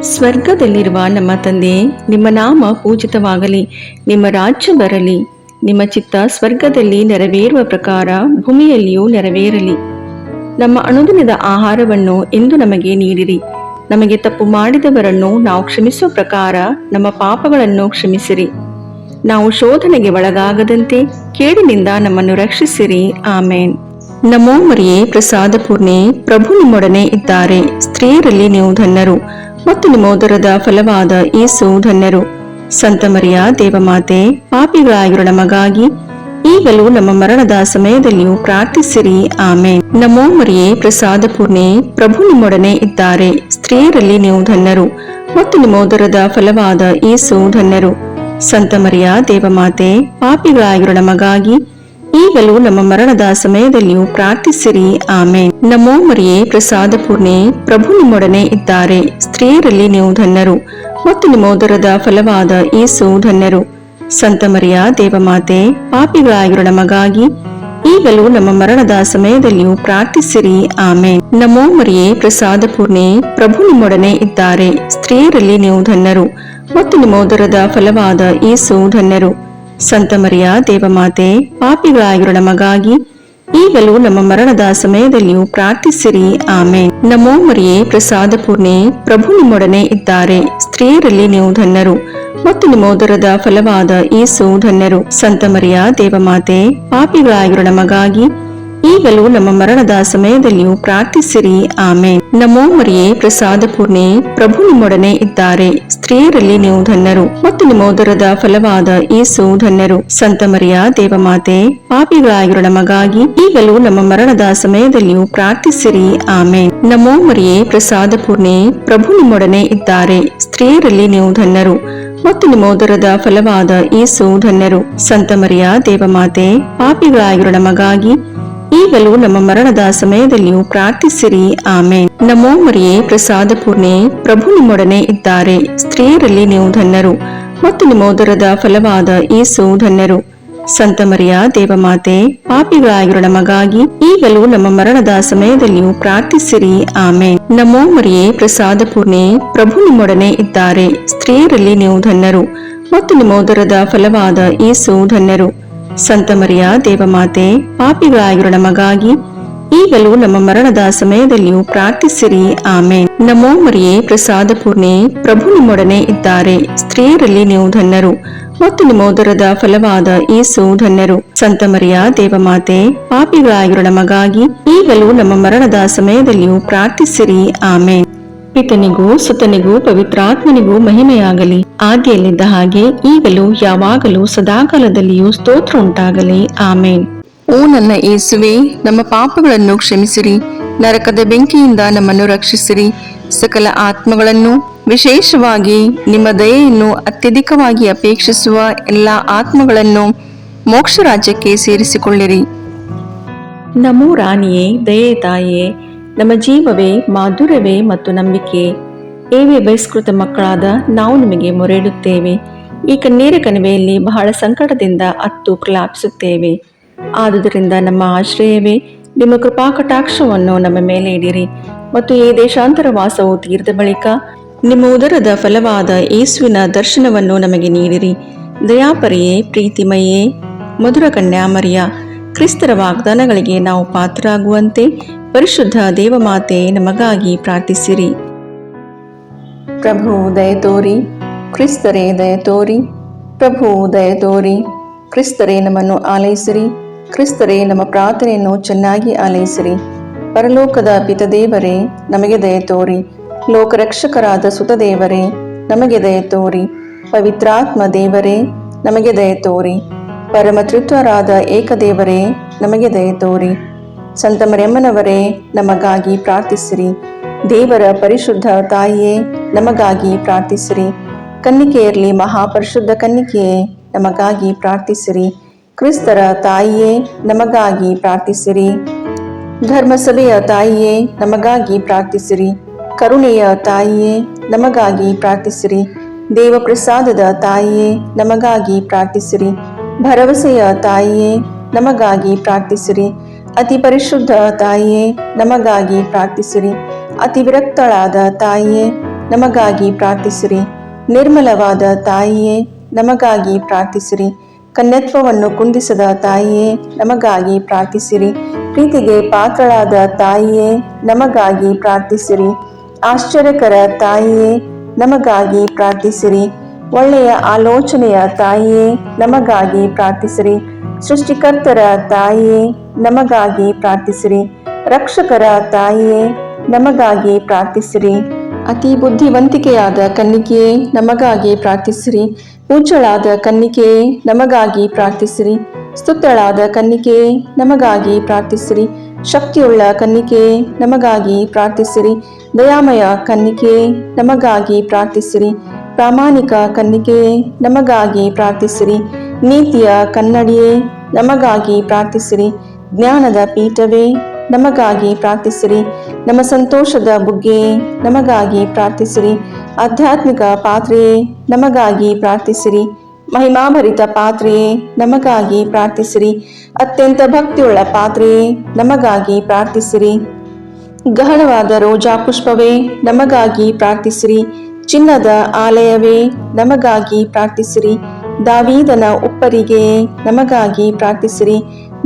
ಸ್ವರ್ಗದಲ್ಲಿರುವ ನಮ್ಮ ತಂದೆಯೇ, ನಿಮ್ಮ ನಾಮ ಪೂಜಿತವಾಗಲಿ, ನಿಮ್ಮ ರಾಜ್ಯ ಬರಲಿ, ನಿಮ್ಮ ಚಿತ್ತ ಸ್ವರ್ಗದಲ್ಲಿ ನೆರವೇರುವ ಪ್ರಕಾರ ಭೂಮಿಯಲ್ಲಿಯೂ ನೆರವೇರಲಿ. ನಮ್ಮ ಅನುದಿನದ ಆಹಾರವನ್ನು ಇಂದು ನಮಗೆ ನೀಡಿರಿ. ನಮಗೆ ತಪ್ಪು ಮಾಡಿದವರನ್ನು ನಾವು ಕ್ಷಮಿಸುವ ಪ್ರಕಾರ ನಮ್ಮ ಪಾಪಗಳನ್ನು ಕ್ಷಮಿಸಿರಿ. ನಾವು ಶೋಧನೆಗೆ ಒಳಗಾಗದಂತೆ ಕೇಡಿನಿಂದ ನಮ್ಮನ್ನು ರಕ್ಷಿಸಿರಿ. ಆಮೇನ್. ನಮೋ ಮರಿಯೇ, ಪ್ರಸಾದ ಪೂರ್ಣೆ, ಪ್ರಭು ನಿಮ್ಮೊಡನೆ ಇದ್ದಾರೆ. ಸ್ತ್ರೀಯರಲ್ಲಿ ನೀವು ಧನ್ಯರು, ಮತ್ತು ನಿಮ್ಮ ಉದರದ ಫಲವಾದ ಯೇಸು ಧನ್ಯರು. ಸಂತ ಮರಿಯ ದೇವಮಾತೆ, ಪಾಪಿಗಳಾಗಿರೋ ನಮಗಾಗಿ ಈಗಲೂ ನಮ್ಮ ಮರಣದ ಸಮಯದಲ್ಲಿಯೂ ಪ್ರಾರ್ಥಿಸಿರಿ. ಆಮೇನ್. ನಮೋ ಮರಿಯೇ, ಪ್ರಸಾದ ಪೂರ್ಣೆ, ಪ್ರಭು ನಿಮ್ಮೊಡನೆ ಇದ್ದಾರೆ. ಸ್ತ್ರೀಯರಲ್ಲಿ ನೀವು ಧನ್ಯರು, ಮತ್ತು ನಿಮ್ಮ ಉದರದ ಫಲವಾದ ಯೇಸು ಧನ್ಯರು. ಸಂತ ಮರಿಯ ದೇವಮಾತೆ, ಪಾಪಿಗಳಾಗಿರೋ ನಮಗಾಗಿ ಈಗಲೂ ನಮ್ಮ ಮರಣದ ಸಮಯದಲ್ಲಿಯೂ ಪ್ರಾರ್ಥಿಸಿರಿ. ಆಮೇನ್. ನಮೋ ಮರಿಯೇ, ಪ್ರಸಾದ ಪೂರ್ಣೆ, ಪ್ರಭು ನಿಮ್ಮೊಡನೆ ಇದ್ದಾರೆ. ಸ್ತ್ರೀಯರಲ್ಲಿ ನೀವು ಧನ್ಯರು, ಮತ್ತು ನಿಮ್ಮ ಉದರದ ಫಲವಾದ ಯೇಸು ಧನ್ಯರು. ಸಂತ ಮರಿಯ ದೇವಮಾತೆ, ಪಾಪಿಗಳಾಗಿರೋ ನಮಗಾಗಿ ಈಗಲೂ ನಮ್ಮ ಮರಣದ ಸಮಯದಲ್ಲಿಯೂ ಪ್ರಾರ್ಥಿಸಿರಿ. ಆಮೇನ್. ನಮೋ ಮರಿಯೇ, ಪ್ರಸಾದ ಪೂರ್ಣೆ, ಪ್ರಭು ನಿಮ್ಮೊಡನೆ ಇದ್ದಾರೆ. ಸ್ತ್ರೀಯರಲ್ಲಿ ನೀವು ಧನ್ಯರು, ಮತ್ತು ನಿಮ್ಮ ಉದರದ ಫಲವಾದ ಯೇಸು ಧನ್ಯರು. ಸಂತ ಮರಿಯ ದೇವಮಾತೆ, ಪಾಪಿಗಳಾಗಿರೋ ನಮಗಾಗಿ ಈಗಲೂ ನಮ್ಮ ಮರಣದ ಸಮಯದಲ್ಲಿಯೂ ಪ್ರಾರ್ಥಿಸಿರಿ. ಆಮೇನ್. ನಮೋ ಮರಿಯೇ, ಪ್ರಸಾದ ಪೂರ್ಣೆ, ಪ್ರಭು ನಿಮ್ಮೊಡನೆ ಇದ್ದಾರೆ. ಸ್ತ್ರೀಯರಲ್ಲಿ ನೀವು ಧನ್ಯರು, ಮತ್ತು ನಿಮ್ಮ ಉದರದ ಫಲವಾದ ಯೇಸು ಧನ್ಯರು. ಸಂತ ಮರಿಯ ದೇವಮಾತೆ, ಪಾಪಿಗಳಾಗಿರೋ ನಮಗಾಗಿ ಈಗಲೂ ನಮ್ಮ ಮರಣದ ಸಮಯದಲ್ಲಿಯೂ ಪ್ರಾರ್ಥಿಸಿರಿ. ಆಮೇನ್. ನಮೋ ಮರಿಯೇ, ಪ್ರಸಾದ ಪೂರ್ಣೆ, ಪ್ರಭು ನಿಮ್ಮೊಡನೆ ಇದ್ದಾರೆ. ಸ್ತ್ರೀಯರಲ್ಲಿ ನೀವು ಧನ್ಯರು, ಮತ್ತು ನಿಮ್ಮ ಉದರದ ಫಲವಾದ ಯೇಸು ಧನ್ಯರು. ಸಂತ ಮರಿಯ ದೇವಮಾತೆ, ಪಾಪಿಗಳಾಗಿರೋ ನಮಗಾಗಿ ಈಗಲೂ ನಮ್ಮ ಮರಣದ ಸಮಯದಲ್ಲಿಯೂ ಪ್ರಾರ್ಥಿಸಿರಿ. ಆಮೇನ್. ನಮೋ ಮರಿಯೇ, ಪ್ರಸಾದ ಪೂರ್ಣೆ, ಪ್ರಭು ನಿಮ್ಮೊಡನೆ ಇದ್ದಾರೆ. ಸ್ತ್ರೀಯರಲ್ಲಿ ನೀವು ಧನ್ಯರು, ಮತ್ತು ನಿಮ್ಮ ಉದರದ ಫಲವಾದ ಯೇಸು ಧನ್ಯರು. ಸಂತ ಮರಿಯ ದೇವಮಾತೆ, ಪಾಪಿಗಳಾಗಿರೋ ನಮಗಾಗಿ ಈಗಲೂ ನಮ್ಮ ಮರಣದ ಸಮಯದಲ್ಲಿಯೂ ಪ್ರಾರ್ಥಿಸಿರಿ. ಆಮೇನ್. ನಮೋ ಮರಿಯೇ, ಪ್ರಸಾದ ಪೂರ್ಣೆ, ಪ್ರಭು ನಿಮ್ಮೊಡನೆ ಇದ್ದಾರೆ. ಸ್ತ್ರೀಯರಲ್ಲಿ ನೀವು ಧನ್ಯರು, ಮತ್ತು ನಿಮ್ಮ ಉದರದ ಫಲವಾದ ಯೇಸು ಧನ್ಯರು. ಸಂತ ಮರಿಯ ದೇವಮಾತೆ, ಪಾಪಿಗಳಾಗಿರೋ ನಮಗಾಗಿ ಈಗಲೂ ನಮ್ಮ ಮರಣದ ಸಮಯದಲ್ಲಿಯೂ ಪ್ರಾರ್ಥಿಸಿರಿ. ಆಮೇನ್. ನಮೋ ಮರಿಯೇ, ಪ್ರಸಾದ ಪೂರ್ಣೆ, ಪ್ರಭು ನಿಮ್ಮೊಡನೆ ಇದ್ದಾರೆ. ಸ್ತ್ರೀಯರಲ್ಲಿ ನೀವು ಧನ್ಯರು, ಮತ್ತು ನಿಮ್ಮ ಉದರದ ಫಲವಾದ ಯೇಸು ಧನ್ಯರು. ಸಂತ ಮರಿಯ ದೇವಮಾತೆ, ಪಾಪಿಗಳಾಗಿರೋ ನಮಗಾಗಿ ಈಗಲೂ ನಮ್ಮ ಮರಣದ ಸಮಯದಲ್ಲಿಯೂ ಪ್ರಾರ್ಥಿಸಿರಿ. ಆಮೇನ್. ನಮೋ ಮರಿಯೇ, ಪ್ರಸಾದ ಪೂರ್ಣೆ, ಪ್ರಭು ನಿಮ್ಮೊಡನೆ ಇದ್ದಾರೆ. ಸ್ತ್ರೀಯರಲ್ಲಿ ನೀವು ಧನ್ಯರು, ಮತ್ತು ನಿಮ್ಮ ಉದರದ ಫಲವಾದ ಯೇಸು ಧನ್ಯರು. ಸಂತ ಮರಿಯ ದೇವಮಾತೆ, ಪಾಪಿಗಳಾಗಿರೋ ನಮಗಾಗಿ ಈಗಲೂ ನಮ್ಮ ಮರಣದ ಸಮಯದಲ್ಲಿಯೂ ಪ್ರಾರ್ಥಿಸಿರಿ. ಆಮೇನ್. ಪಿತನಿಗೂ ಸುತನಿಗೂ ಪವಿತ್ರಾತ್ಮನಿಗೂ ಮಹಿಮೆಯಾಗಲಿ, ಆದಿಯಲ್ಲಿದ್ದ ಹಾಗೆ ಈಗಲೂ ಯಾವಾಗಲೂ ಸದಾಕಾಲದಲ್ಲಿಯೂ ಸ್ತೋತ್ರ ಉಂಟಾಗಲಿ. ಆಮೇನ್. ಓ ನನ್ನ ಯೇಸುವೆ, ನಮ್ಮ ಪಾಪಗಳನ್ನು ಕ್ಷಮಿಸಿರಿ, ನರಕದ ಬೆಂಕಿಯಿಂದ ನಮ್ಮನ್ನು ರಕ್ಷಿಸಿರಿ, ಸಕಲ ಆತ್ಮಗಳನ್ನು, ವಿಶೇಷವಾಗಿ ನಿಮ್ಮ ದಯೆಯನ್ನು ಅತ್ಯಧಿಕವಾಗಿ ಅಪೇಕ್ಷಿಸುವ ಎಲ್ಲ ಆತ್ಮಗಳನ್ನು ಮೋಕ್ಷ ರಾಜ್ಯಕ್ಕೆ ಸೇರಿಸಿಕೊಳ್ಳಿರಿ. ನಮೋ ರಾಣಿಯೇ, ದಯೆ ತಾಯಿಯೇ, ನಮ್ಮ ಜೀವವೇ, ಮಾಧುರ್ಯವೇ ಮತ್ತು ನಂಬಿಕೆ, ಏವೇ ಬಹಿಷ್ಕೃತ ಮಕ್ಕಳಾದ ನಾವು ನಿಮಗೆ ಮೊರೆಯಿಡುತ್ತೇವೆ. ಈ ಕಣ್ಣೀರ ಕಣಿವೆಯಲ್ಲಿ ಬಹಳ ಸಂಕಟದಿಂದ ಅತ್ತು ಪ್ರಲಾಪಿಸುತ್ತೇವೆ. ಆದುದರಿಂದ ನಮ್ಮ ಆಶ್ರಯವೇ, ನಿಮ್ಮ ಕೃಪಾ ಕಟಾಕ್ಷವನ್ನು ನಮ್ಮ ಮೇಲೆ ಇಡಿರಿ, ಮತ್ತು ಈ ದೇಶಾಂತರ ವಾಸವು ತೀರಿದ ಬಳಿಕ ನಿಮ್ಮ ಉದರದ ಫಲವಾದ ಯೇಸುವಿನ ದರ್ಶನವನ್ನು ನಮಗೆ ನೀಡಿರಿ. ದಯಾಪರಿಯೇ, ಪ್ರೀತಿಮಯೇ, ಮಧುರ ಕನ್ಯಾಮರಿಯ, ಕ್ರಿಸ್ತರ ವಾಗ್ದಾನಗಳಿಗೆ ನಾವು ಪಾತ್ರರಾಗುವಂತೆ ಪರಿಶುದ್ಧ ದೇವಮಾತೆ ನಮಗಾಗಿ ಪ್ರಾರ್ಥಿಸಿರಿ. ಪ್ರಭು ದಯತೋರಿ, ಕ್ರಿಸ್ತರೇ ದಯತೋರಿ, ಪ್ರಭು ದಯತೋರಿ, ಕ್ರಿಸ್ತರೇ ನಮ್ಮನ್ನು ಆಲೈಸಿರಿ, ಕ್ರಿಸ್ತರೇ ನಮ್ಮ ಪ್ರಾರ್ಥನೆಯನ್ನು ಚೆನ್ನಾಗಿ ಆಲೈಸಿರಿ. ಪರಲೋಕದ ಪಿತದೇವರೇ, ನಮಗೆ ದಯತೋರಿ. ಲೋಕರಕ್ಷಕರಾದ ಸುತದೇವರೇ, ನಮಗೆ ದಯತೋರಿ. ಪವಿತ್ರಾತ್ಮ ದೇವರೇ ನಮಗೆ ದಯೆ ತೋರಿ. ಪರಮತೃತ್ವರಾದ ಏಕದೇವರೇ ನಮಗೆ ದಯೆ ತೋರಿ. ಸಂತ ಮರಿಯಮ್ಮನವರೇ ನಮಗಾಗಿ ಪ್ರಾರ್ಥಿಸಿರಿ. ದೇವರ ಪರಿಶುದ್ಧ ತಾಯಿಯೇ ನಮಗಾಗಿ ಪ್ರಾರ್ಥಿಸಿರಿ. ಕನ್ನಿಕೆಯರಲ್ಲಿ ಮಹಾಪರಿಶುದ್ಧ ಕನ್ನಿಕೆಯೇ ನಮಗಾಗಿ ಪ್ರಾರ್ಥಿಸಿರಿ. ಕ್ರಿಸ್ತರ ತಾಯಿಯೇ ನಮಗಾಗಿ ಪ್ರಾರ್ಥಿಸಿರಿ. ಧರ್ಮಸಭೆಯ ತಾಯಿಯೇ ನಮಗಾಗಿ ಪ್ರಾರ್ಥಿಸಿರಿ. ಕರುಣೆಯ ತಾಯಿಯೇ ನಮಗಾಗಿ ಪ್ರಾರ್ಥಿಸಿರಿ. ದೇವಪ್ರಸಾದದ ತಾಯಿಯೇ ನಮಗಾಗಿ ಪ್ರಾರ್ಥಿಸಿರಿ. ಭರವಸೆಯ ತಾಯಿಯೇ ನಮಗಾಗಿ ಪ್ರಾರ್ಥಿಸಿರಿ. ಅತಿ ಪರಿಶುದ್ಧ ತಾಯಿಯೇ ನಮಗಾಗಿ ಪ್ರಾರ್ಥಿಸಿರಿ. ಅತಿ ವಿರಕ್ತಳಾದ ತಾಯಿಯೇ ನಮಗಾಗಿ ಪ್ರಾರ್ಥಿಸಿರಿ. ನಿರ್ಮಲವಾದ ತಾಯಿಯೇ ನಮಗಾಗಿ ಪ್ರಾರ್ಥಿಸಿರಿ. ಕನ್ಯತ್ವವನ್ನು ಕುಂದಿಸದ ತಾಯಿಯೇ ನಮಗಾಗಿ ಪ್ರಾರ್ಥಿಸಿರಿ. ಪ್ರೀತಿಗೆ ಪಾತ್ರಳಾದ ತಾಯಿಯೇ ನಮಗಾಗಿ ಪ್ರಾರ್ಥಿಸಿರಿ. ಆಶ್ಚರ್ಯಕರ ತಾಯಿಯೇ ನಮಗಾಗಿ ಪ್ರಾರ್ಥಿಸಿರಿ. ಒಳ್ಳೆಯ ಆಲೋಚನೆಯ ತಾಯಿಯೇ ನಮಗಾಗಿ ಪ್ರಾರ್ಥಿಸಿರಿ. ಸೃಷ್ಟಿಕರ್ತರ ತಾಯಿಯೇ ನಮಗಾಗಿ ಪ್ರಾರ್ಥಿಸಿರಿ. ರಕ್ಷಕರ ತಾಯಿಯೇ ನಮಗಾಗಿ ಪ್ರಾರ್ಥಿಸಿರಿ. ಅತಿ ಬುದ್ಧಿವಂತಿಕೆಯಾದ ಕನ್ನಿಕೆಯೇ ನಮಗಾಗಿ ಪ್ರಾರ್ಥಿಸಿರಿ. ಪೂಜ್ಯಳಾದ ಕನ್ನಿಕೆಯೇ ನಮಗಾಗಿ ಪ್ರಾರ್ಥಿಸಿರಿ. ಸ್ತುತ್ಯಳಾದ ಕನ್ನಿಕೆಯೇ ನಮಗಾಗಿ ಪ್ರಾರ್ಥಿಸಿರಿ. ಶಕ್ತಿಯುಳ್ಳ ಕನ್ನಿಕೆಯೇ ನಮಗಾಗಿ ಪ್ರಾರ್ಥಿಸಿರಿ. ದಯಾಮಯ ಕನ್ನಿಕೆಯೇ ನಮಗಾಗಿ ಪ್ರಾರ್ಥಿಸಿರಿ. ಪ್ರಾಮಾಣಿಕ ಕನ್ನಿಕೆಯೇ ನಮಗಾಗಿ ಪ್ರಾರ್ಥಿಸಿರಿ. ನೀತಿಯ ಕನ್ನಡಿಯೇ ನಮಗಾಗಿ ಪ್ರಾರ್ಥಿಸಿರಿ. ಜ್ಞಾನದ ಪೀಠವೇ ನಮಗಾಗಿ ಪ್ರಾರ್ಥಿಸಿರಿ. ನಮ್ಮ ಸಂತೋಷದ ಬುಗ್ಗೆಯೇ ನಮಗಾಗಿ ಪ್ರಾರ್ಥಿಸಿರಿ. ಆಧ್ಯಾತ್ಮಿಕ ಪಾತ್ರೆಯೇ ನಮಗಾಗಿ ಪ್ರಾರ್ಥಿಸಿರಿ. ಮಹಿಮಾಭರಿತ ಪಾತ್ರೆಯೇ ನಮಗಾಗಿ ಪ್ರಾರ್ಥಿಸಿರಿ. ಅತ್ಯಂತ ಭಕ್ತಿಯುಳ್ಳ ಪಾತ್ರೆಯೇ ನಮಗಾಗಿ ಪ್ರಾರ್ಥಿಸಿರಿ. ಗಹನವಾದ ರೋಜಾ ಪುಷ್ಪವೇ ನಮಗಾಗಿ ಪ್ರಾರ್ಥಿಸಿರಿ. ಚಿನ್ನದ ಆಲಯವೇ ನಮಗಾಗಿ ಪ್ರಾರ್ಥಿಸಿರಿ. ದಾವೀದನ ಉಪ್ಪರಿಗೆಯೇ ನಮಗಾಗಿ ಪ್ರಾರ್ಥಿಸಿರಿ.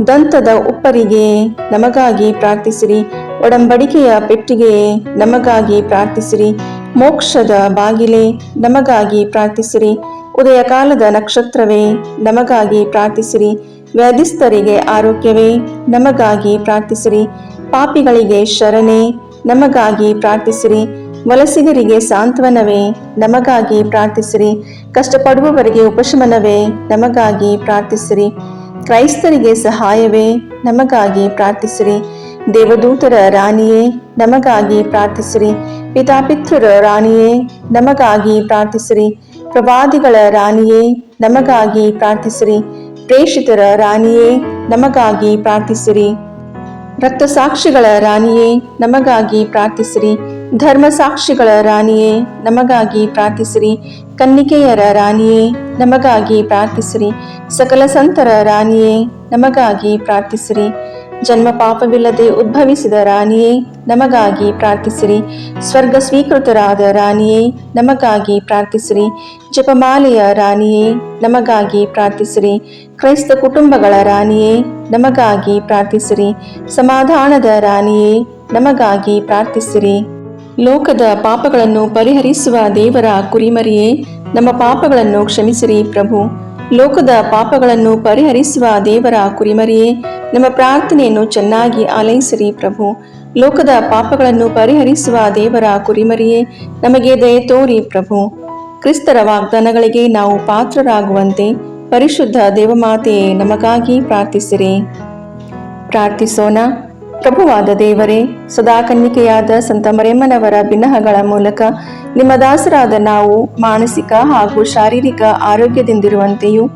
ದಂತದ ಉಪ್ಪರಿಗೆಯೇ ನಮಗಾಗಿ ಪ್ರಾರ್ಥಿಸಿರಿ. ಒಡಂಬಡಿಕೆಯ ಪೆಟ್ಟಿಗೆಯೇ ನಮಗಾಗಿ ಪ್ರಾರ್ಥಿಸಿರಿ. ಮೋಕ್ಷದ ಬಾಗಿಲೇ ನಮಗಾಗಿ ಪ್ರಾರ್ಥಿಸಿರಿ. ಉದಯ ಕಾಲದ ನಕ್ಷತ್ರವೇ ನಮಗಾಗಿ ಪ್ರಾರ್ಥಿಸಿರಿ. ವ್ಯಾಧಿಸ್ಥರಿಗೆ ಆರೋಗ್ಯವೇ ನಮಗಾಗಿ ಪ್ರಾರ್ಥಿಸಿರಿ. ಪಾಪಿಗಳಿಗೆ ಶರಣೆ ನಮಗಾಗಿ ಪ್ರಾರ್ಥಿಸಿರಿ. ವಲಸಿಗರಿಗೆ ಸಾಂತ್ವನವೇ ನಮಗಾಗಿ ಪ್ರಾರ್ಥಿಸಿರಿ. ಕಷ್ಟಪಡುವವರಿಗೆ ಉಪಶಮನವೇ ನಮಗಾಗಿ ಪ್ರಾರ್ಥಿಸಿರಿ. ಕ್ರೈಸ್ತರಿಗೆ ಸಹಾಯವೇ ನಮಗಾಗಿ ಪ್ರಾರ್ಥಿಸಿರಿ. ದೇವದೂತರ ರಾಣಿಯೇ ನಮಗಾಗಿ ಪ್ರಾರ್ಥಿಸಿರಿ. ಪಿತಾಪಿತೃರ ರಾಣಿಯೇ ನಮಗಾಗಿ ಪ್ರಾರ್ಥಿಸಿರಿ. ಪ್ರವಾದಿಗಳ ರಾಣಿಯೇ ನಮಗಾಗಿ ಪ್ರಾರ್ಥಿಸಿರಿ. ಪ್ರೇಷಿತರ ರಾಣಿಯೇ ನಮಗಾಗಿ ಪ್ರಾರ್ಥಿಸಿರಿ. ರಕ್ತಸಾಕ್ಷಿಗಳ ರಾಣಿಯೇ ನಮಗಾಗಿ ಪ್ರಾರ್ಥಿಸಿರಿ. ಧರ್ಮಸಾಕ್ಷಿಗಳ ರಾಣಿಯೇ ನಮಗಾಗಿ ಪ್ರಾರ್ಥಿಸಿರಿ. ಕನ್ನಿಕೆಯರ ರಾಣಿಯೇ ನಮಗಾಗಿ ಪ್ರಾರ್ಥಿಸಿರಿ. ಸಕಲ ಸಂತರ ರಾಣಿಯೇ ನಮಗಾಗಿ ಪ್ರಾರ್ಥಿಸಿರಿ. ಜನ್ಮ ಪಾಪವಿಲ್ಲದೆ ಉದ್ಭವಿಸಿದ ರಾಣಿಯೇ ನಮಗಾಗಿ ಪ್ರಾರ್ಥಿಸಿರಿ. ಸ್ವರ್ಗ ಸ್ವೀಕೃತರಾದ ರಾಣಿಯೇ ನಮಗಾಗಿ ಪ್ರಾರ್ಥಿಸಿರಿ. ಜಪಮಾಲೆಯ ರಾಣಿಯೇ ನಮಗಾಗಿ ಪ್ರಾರ್ಥಿಸಿರಿ. ಕ್ರೈಸ್ತ ಕುಟುಂಬಗಳ ರಾಣಿಯೇ ನಮಗಾಗಿ ಪ್ರಾರ್ಥಿಸಿರಿ. ಸಮಾಧಾನದ ರಾಣಿಯೇ ನಮಗಾಗಿ ಪ್ರಾರ್ಥಿಸಿರಿ. ಲೋಕದ ಪಾಪಗಳನ್ನು ಪರಿಹರಿಸುವ ದೇವರ ಕುರಿಮರಿಯೇ ನಮ್ಮ ಪಾಪಗಳನ್ನು ಕ್ಷಮಿಸಿರಿ ಪ್ರಭು. ಲೋಕದ ಪಾಪಗಳನ್ನು ಪರಿಹರಿಸುವ ದೇವರ ಕುರಿಮರಿಯೇ ನಮ್ಮ ಪ್ರಾರ್ಥನೆಯನ್ನು ಚೆನ್ನಾಗಿ ಆಲೈಸಿರಿ ಪ್ರಭು. ಲೋಕದ ಪಾಪಗಳನ್ನು ಪರಿಹರಿಸುವ ದೇವರ ಕುರಿಮರಿಯೇ ನಮಗೆ ದಯೆ ತೋರಿ ಪ್ರಭು. ಕ್ರಿಸ್ತರ ವಾಗ್ದಾನಗಳಿಗೆ ನಾವು ಪಾತ್ರರಾಗುವಂತೆ ಪರಿಶುದ್ಧ ದೇವಮಾತೆಯೇ ನಮಗಾಗಿ ಪ್ರಾರ್ಥಿಸಿರಿ. ಪ್ರಾರ್ಥಿಸೋಣ. ಪ್ರಭುವಾದ ದೇವರೇ, ಸದಾ ಕನ್ನಿಕೆಯಾದ ಸಂತ ಮರಿಯಮ್ಮನವರ ಬಿನ್ನಹಗಳ ಮೂಲಕ ನಿಮ್ಮ ದಾಸರಾದ ನಾವು ಮಾನಸಿಕ ಹಾಗೂ ಶಾರೀರಿಕ ಆರೋಗ್ಯದಿಂದಿರುವಂತೆಯೂ